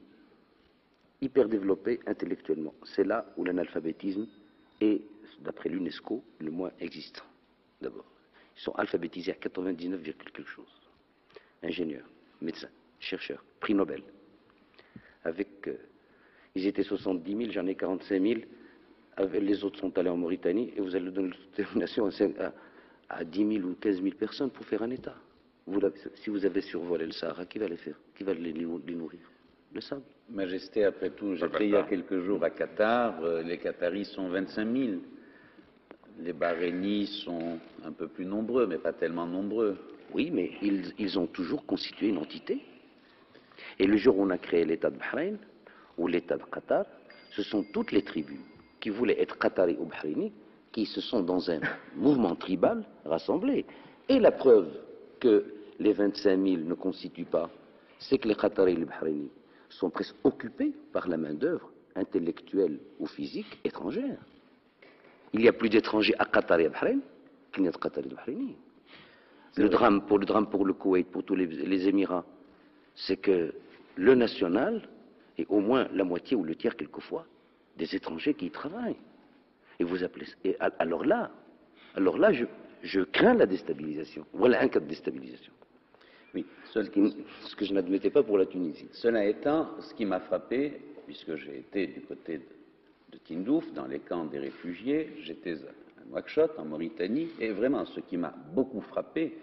hyper développés intellectuellement. C'est là où l'analphabétisme est, d'après l'UNESCO, le moins existant, d'abord. Ils sont alphabétisés à 99, quelque chose. Ingénieurs, médecins, chercheurs, prix Nobel. Ils étaient 70 000, j'en ai 45 000. Les autres sont allés en Mauritanie et vous allez donner l'autodétermination à 10 000 ou 15 000 personnes pour faire un État. Si vous avez survolé le Sahara, qui va les faire? Qui va les nourrir? Le sable. Majesté, après tout, j'étais il y a quelques jours à Qatar. Les Qataris sont 25 000. Les Bahreïnis sont un peu plus nombreux, mais pas tellement nombreux. Oui, mais ils ont toujours constitué une entité. Et le jour où on a créé l'État de Bahreïn, ou l'État de Qatar, ce sont toutes les tribus qui voulaient être Qataris ou Bahreïnis, qui se sont dans un mouvement tribal rassemblés. Et la preuve que les 25 000 ne constituent pas, c'est que les Qataris et les Bahreïnis sont presque occupés par la main-d'œuvre intellectuelle ou physique étrangère. Il y a plus d'étrangers à Qatar et à Bahreïn qu'il n'y a de Qatar et de Bahreïnis. Le drame pour le Koweït, pour tous les Émirats, c'est que le national est au moins la moitié ou le tiers quelquefois des étrangers qui y travaillent. Et vous appelez. Alors là, je crains la déstabilisation. Voilà un cas de déstabilisation. Oui, ce que je n'admettais pas pour la Tunisie. Cela étant, ce qui m'a frappé, puisque j'ai été du côté de Tindouf, dans les camps des réfugiés, j'étais à Nouakchott, en Mauritanie, et vraiment ce qui m'a beaucoup frappé,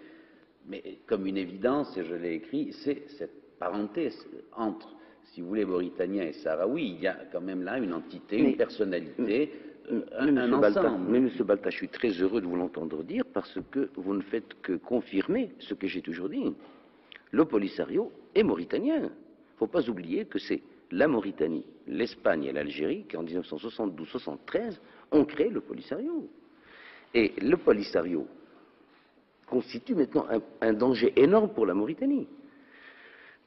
mais comme une évidence, et je l'ai écrit, c'est cette parenté entre, si vous voulez, Mauritaniens et Sahraouis. Il y a quand même là une entité, une personnalité un ensemble. Mais Monsieur Balta, je suis très heureux de vous l'entendre dire parce que vous ne faites que confirmer ce que j'ai toujours dit. Le Polisario est mauritanien. Il ne faut pas oublier que c'est la Mauritanie, l'Espagne et l'Algérie qui, en 1972-73, ont créé le Polisario. Et le Polisario constitue maintenant un danger énorme pour la Mauritanie.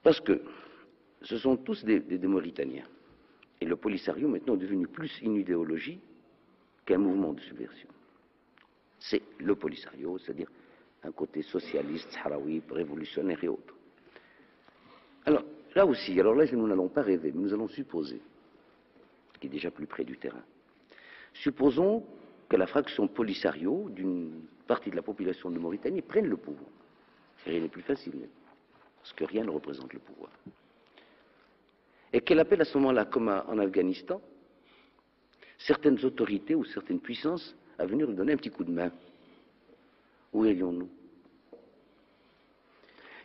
Parce que ce sont tous des Mauritaniens. Et le Polisario maintenant est devenu plus une idéologie qu'un mouvement de subversion. C'est le Polisario, c'est-à-dire un côté socialiste, sahraoui, révolutionnaire et autres. Alors, là aussi, alors là, nous n'allons pas rêver, mais nous allons supposer, ce qui est déjà plus près du terrain, supposons que la fraction Polisario d'une partie de la population de Mauritanie prenne le pouvoir. Rien n'est plus facile, parce que rien ne représente le pouvoir. Et qu'elle appelle à ce moment-là, comme en Afghanistan, certaines autorités ou certaines puissances à venir lui donner un petit coup de main. Où irions-nous?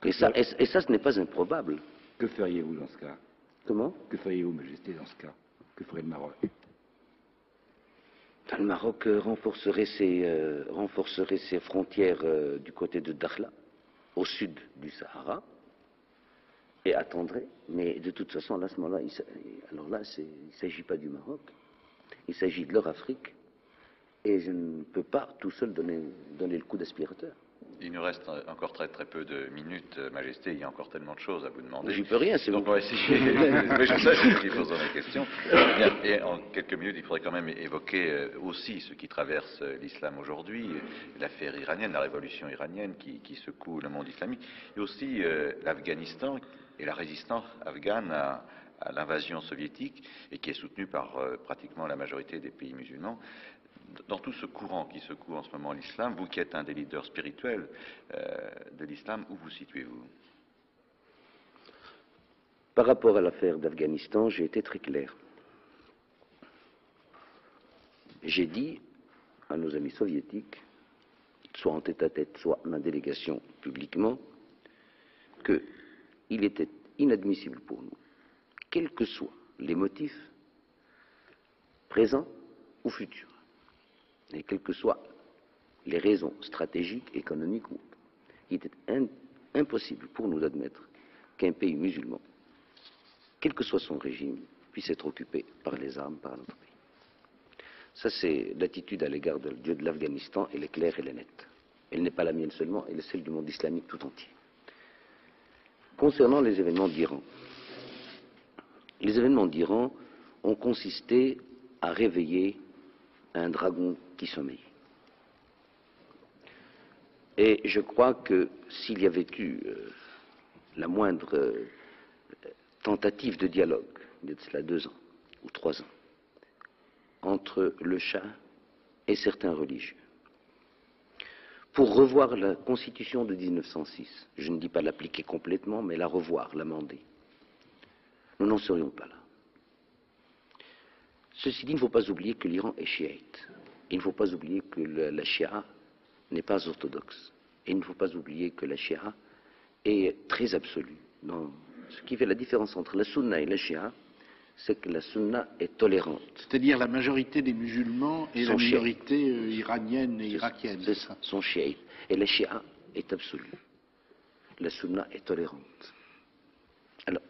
Et ça, ce n'est pas improbable. Que feriez-vous dans ce cas? Comment? Que feriez-vous, Majesté, dans ce cas? Que ferait le Maroc? Le Maroc renforcerait ses frontières du côté de Dakhla, au sud du Sahara, et attendrait. Mais de toute façon, à ce moment-là, il ne s'agit pas du Maroc, il s'agit de leur Afrique, et je ne peux pas tout seul donner le coup d'aspirateur. Il nous reste encore très peu de minutes, Majesté. Il y a encore tellement de choses à vous demander. J'y peux rien, c'est donc on va essayer. Mais je sais, c'est qui posera mes questions. Bien, et en quelques minutes, il faudrait quand même évoquer aussi ce qui traverse l'islam aujourd'hui, l'affaire iranienne, la révolution iranienne qui secoue le monde islamique, et aussi l'Afghanistan et la résistance afghane à l'invasion soviétique et qui est soutenue par pratiquement la majorité des pays musulmans. Dans tout ce courant qui secoue en ce moment l'islam, vous qui êtes un des leaders spirituels de l'islam, où vous situez-vous? Par rapport à l'affaire d'Afghanistan, j'ai été très clair. J'ai dit à nos amis soviétiques, soit en tête-à-tête, soit ma délégation publiquement, qu'il était inadmissible pour nous, quels que soient les motifs présents ou futurs, et quelles que soient les raisons stratégiques, économiques ou autres, il était impossible pour nous d'admettre qu'un pays musulman, quel que soit son régime, puisse être occupé par les armes par notre pays. Ça, c'est l'attitude à l'égard de Dieu de l'Afghanistan, elle est claire, elle est nette. Elle n'est pas la mienne seulement, elle est celle du monde islamique tout entier. Concernant les événements d'Iran, les événements d'Iran ont consisté à réveiller un dragon qui sommeille. Et je crois que s'il y avait eu la moindre tentative de dialogue, il y a de cela 2 ans ou 3 ans, entre le Shah et certains religieux, pour revoir la constitution de 1906, je ne dis pas l'appliquer complètement, mais la revoir, l'amender, nous n'en serions pas là. Ceci dit, il ne faut pas oublier que l'Iran est chiite. Il ne faut pas oublier que la Shia n'est pas orthodoxe. Et il ne faut pas oublier que la Shia est très absolue. Ce qui fait la différence entre la Sunna et la Shia, c'est que la Sunna est tolérante. C'est-à-dire la majorité des musulmans et la minorité iranienne et irakienne. C'est ça, sont chiites. Et la Shia est absolue. La Sunna est tolérante. Alors,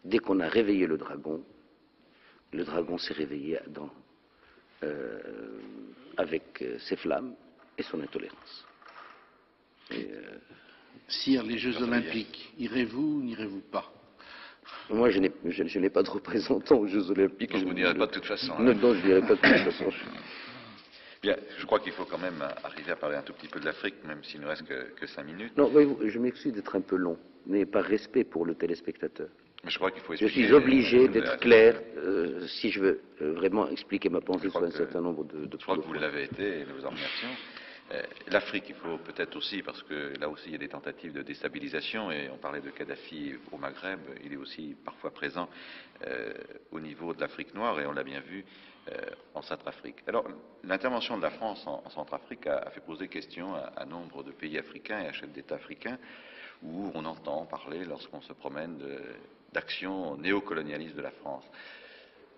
dès qu'on a réveillé le dragon s'est réveillé avec ses flammes et son intolérance. Sire, les Jeux Olympiques, irez-vous ou n'irez-vous pas? Moi, je n'ai pas de représentant aux Jeux Olympiques. Donc vous n'irez pas de toute façon. Non, je n'irai pas de toute façon. Bien, je crois qu'il faut quand même arriver à parler un tout petit peu de l'Afrique, même s'il ne reste que 5 minutes. Non, voyez-vous, je m'excuse d'être un peu long, mais par respect pour le téléspectateur. Mais je crois qu'il faut Je suis obligé d'être clair si je veux vraiment expliquer ma pensée sur un certain nombre de Je crois que vous l'avez été et nous vous en remercions. L'Afrique, il faut peut-être aussi, parce que là aussi il y a des tentatives de déstabilisation, et on parlait de Kadhafi au Maghreb, il est aussi parfois présent au niveau de l'Afrique noire, et on l'a bien vu en Centrafrique. Alors, l'intervention de la France en Centrafrique a fait poser question à nombre de pays africains et à chefs d'État africains, où on entend parler, lorsqu'on se promène, d'actions néocolonialistes de la France.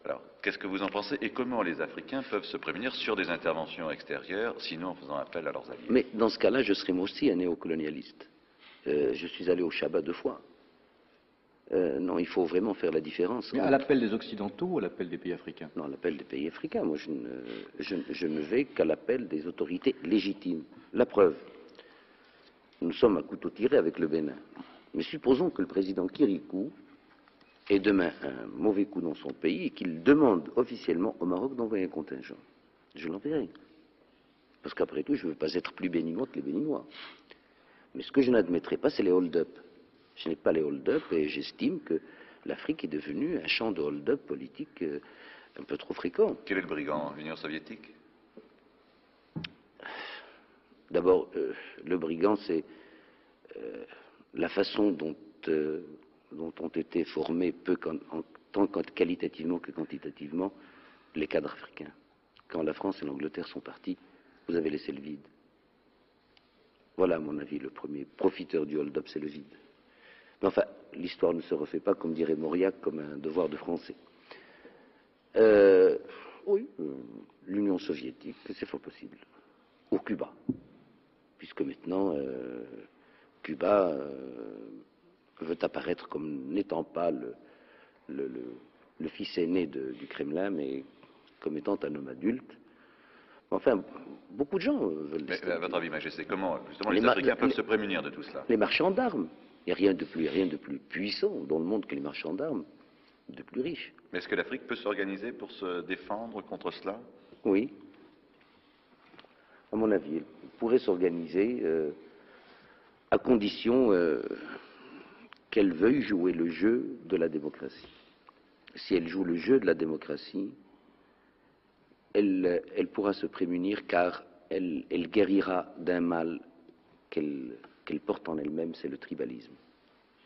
Alors, qu'est-ce que vous en pensez et comment les Africains peuvent se prémunir sur des interventions extérieures, sinon en faisant appel à leurs alliés? Mais dans ce cas-là, je serais moi aussi un néocolonialiste. Je suis allé au Shabbat 2 fois. Non, il faut vraiment faire la différence. Mais à l'appel des Occidentaux ou à l'appel des pays africains? Non, à l'appel des pays africains. Moi, je ne vais qu'à l'appel des autorités légitimes. La preuve, nous sommes à couteau tiré avec le Bénin. Mais supposons que le président Kirikou ait demain un mauvais coup dans son pays et qu'il demande officiellement au Maroc d'envoyer un contingent. Je l'enverrai. Parce qu'après tout, je ne veux pas être plus béninois que les Béninois. Mais ce que je n'admettrai pas, c'est les hold-up. Je n'ai pas les hold-up et j'estime que l'Afrique est devenue un champ de hold-up politique un peu trop fréquent. Quel est le brigand? L'Union soviétique? D'abord, le brigand, c'est la façon dont ont été formés, tant qualitativement que quantitativement, les cadres africains. Quand la France et l'Angleterre sont partis, vous avez laissé le vide. Voilà, à mon avis, le premier profiteur du hold-up, c'est le vide. Mais enfin, l'histoire ne se refait pas, comme dirait Mauriac, comme un devoir de français. Oui, l'Union soviétique, c'est fort possible. Ou Cuba. Puisque maintenant, Cuba veut apparaître comme n'étant pas le fils aîné du Kremlin, mais comme étant un homme adulte. Enfin, beaucoup de gens veulent... Mais à votre avis, Majesté, comment justement les Africains peuvent se prémunir de tout cela? Les marchands d'armes. Il n'y a rien de plus puissant dans le monde que les marchands d'armes, de plus riches. Mais est-ce que l'Afrique peut s'organiser pour se défendre contre cela? Oui. À mon avis, elle pourrait s'organiser à condition qu'elle veuille jouer le jeu de la démocratie. Si elle joue le jeu de la démocratie, elle pourra se prémunir car elle guérira d'un mal qu'elle porte en elle-même, c'est le tribalisme.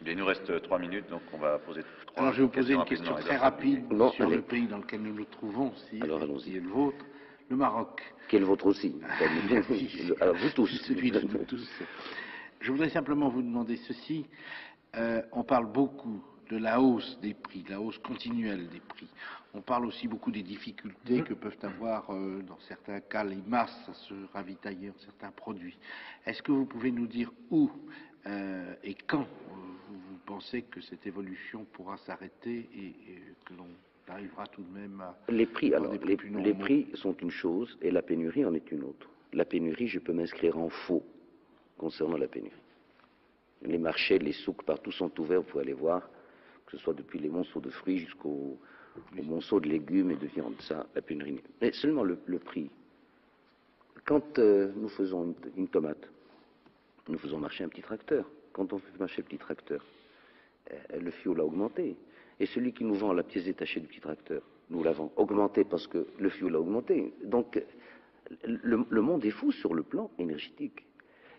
Il nous reste 3 minutes, donc on va poser 3 Alors je vais vous poser une questions question rapidement. très rapide sur le pays dans lequel nous nous trouvons, qui est le vôtre, le Maroc. Qui est le vôtre aussi. Alors vous tous. Celui de nous tous. Je voudrais simplement vous demander ceci. On parle beaucoup de la hausse des prix, de la hausse continuelle des prix. On parle aussi beaucoup des difficultés que peuvent avoir, dans certains cas, les masses à se ravitailler en certains produits. Est-ce que vous pouvez nous dire où et quand vous pensez que cette évolution pourra s'arrêter et que l'on arrivera tout de même à... Les prix, alors, les prix sont une chose et la pénurie en est une autre. La pénurie, je peux m'inscrire en faux concernant la pénurie. Les marchés, les souks, partout sont ouverts, vous pouvez aller voir, que ce soit depuis les monceaux de fruits jusqu'aux monceaux de légumes et de viande. Ça, la pénurie. Mais seulement le prix. Quand nous faisons une tomate, nous faisons marcher un petit tracteur. Quand on fait marcher le petit tracteur, le fioul a augmenté. Et celui qui nous vend la pièce détachée du petit tracteur, nous l'avons augmenté parce que le fioul a augmenté. Donc, le monde est fou sur le plan énergétique.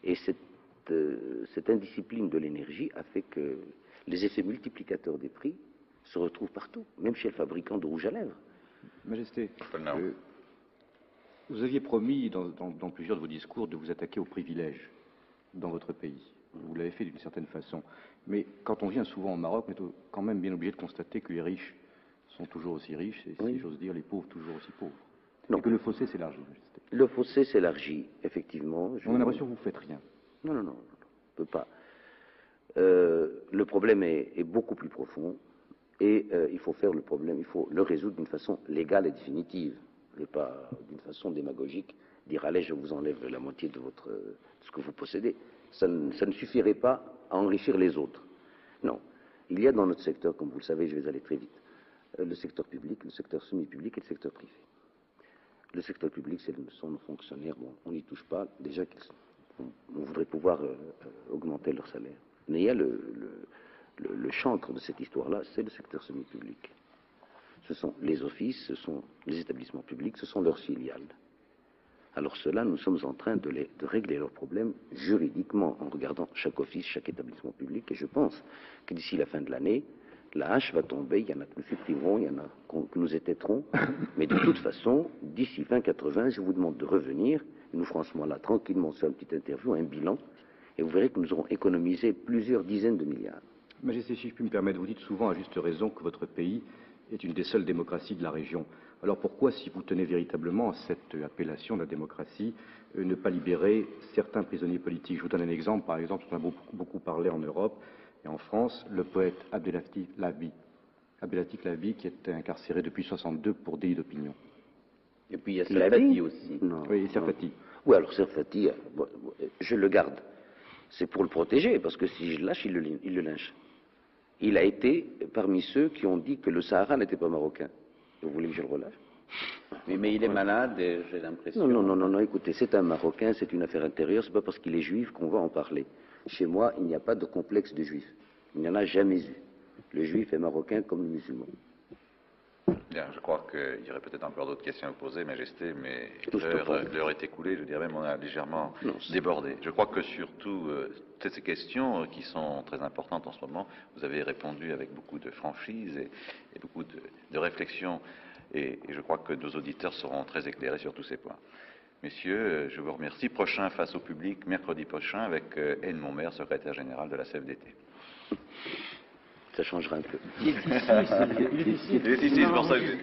Et cette indiscipline de l'énergie a fait que les effets multiplicateurs des prix se retrouvent partout, même chez le fabricant de rouge à lèvres. Majesté, vous aviez promis dans plusieurs de vos discours de vous attaquer aux privilèges dans votre pays. Vous l'avez fait d'une certaine façon. Mais quand on vient souvent au Maroc, on est quand même bien obligé de constater que les riches sont toujours aussi riches et, si j'ose dire, les pauvres toujours aussi pauvres. Non. Et que le fossé s'élargit, Majesté. Le fossé s'élargit, effectivement. On a l'impression que vous ne faites rien. Non, on ne peut pas. Le problème est beaucoup plus profond et il faut faire le problème, il faut le résoudre d'une façon légale et définitive, et pas d'une façon démagogique, dire allez, je vous enlève la moitié de ce que vous possédez. Ça ne suffirait pas à enrichir les autres. Non. Il y a dans notre secteur, comme vous le savez, je vais aller très vite, le secteur public, le secteur semi-public et le secteur privé. Le secteur public, ce sont nos fonctionnaires, bon, on n'y touche pas, déjà on voudrait pouvoir augmenter leur salaire. Mais il y a le chancre de cette histoire-là, c'est le secteur semi-public. Ce sont les offices, ce sont les établissements publics, ce sont leurs filiales. Alors cela, nous sommes en train de régler leurs problèmes juridiquement en regardant chaque office, chaque établissement public. Et je pense que d'ici la fin de l'année, la hache va tomber, il y en a que nous supprimerons, il y en a que nous étêterons. Mais de toute façon, d'ici 2080, je vous demande de revenir. Et nous ferons à ce moment-là tranquillement sur une petite interview, un bilan. Et vous verrez que nous aurons économisé plusieurs dizaines de milliards. Majesté, si je puis me permettre, vous dites souvent à juste raison que votre pays est une des seules démocraties de la région. Alors pourquoi, si vous tenez véritablement à cette appellation de la démocratie, ne pas libérer certains prisonniers politiques? Je vous donne un exemple, par exemple, on a beaucoup parlé en Europe et en France, le poète Abdelatif Lavi, qui était incarcéré depuis 1962 pour délit d'opinion. Et puis il y a Serfati aussi. Non. Oui, Serfati. Oui, alors Serfati, je le garde. C'est pour le protéger, parce que si je le lâche, il le lynche. Il a été parmi ceux qui ont dit que le Sahara n'était pas marocain. Vous voulez que je le relâche? Mais il est malade, et j'ai l'impression... Non, écoutez, c'est un Marocain, c'est une affaire intérieure, c'est pas parce qu'il est juif qu'on va en parler. Chez moi, il n'y a pas de complexe de juif. Il n'y en a jamais eu. Le juif est marocain comme le musulman. Bien, je crois qu'il y aurait peut-être encore d'autres questions à vous poser, Majesté, mais Je l'heure est écoulée, je dirais même on a légèrement débordé. Je crois que surtout, toutes ces questions qui sont très importantes en ce moment, vous avez répondu avec beaucoup de franchise et beaucoup de réflexion, et je crois que nos auditeurs seront très éclairés sur tous ces points. Messieurs, je vous remercie. Prochain face au public, mercredi prochain, avec Anne Monmer, secrétaire générale de la CFDT. Ça changera un peu. Il est ici, c'est pour ça que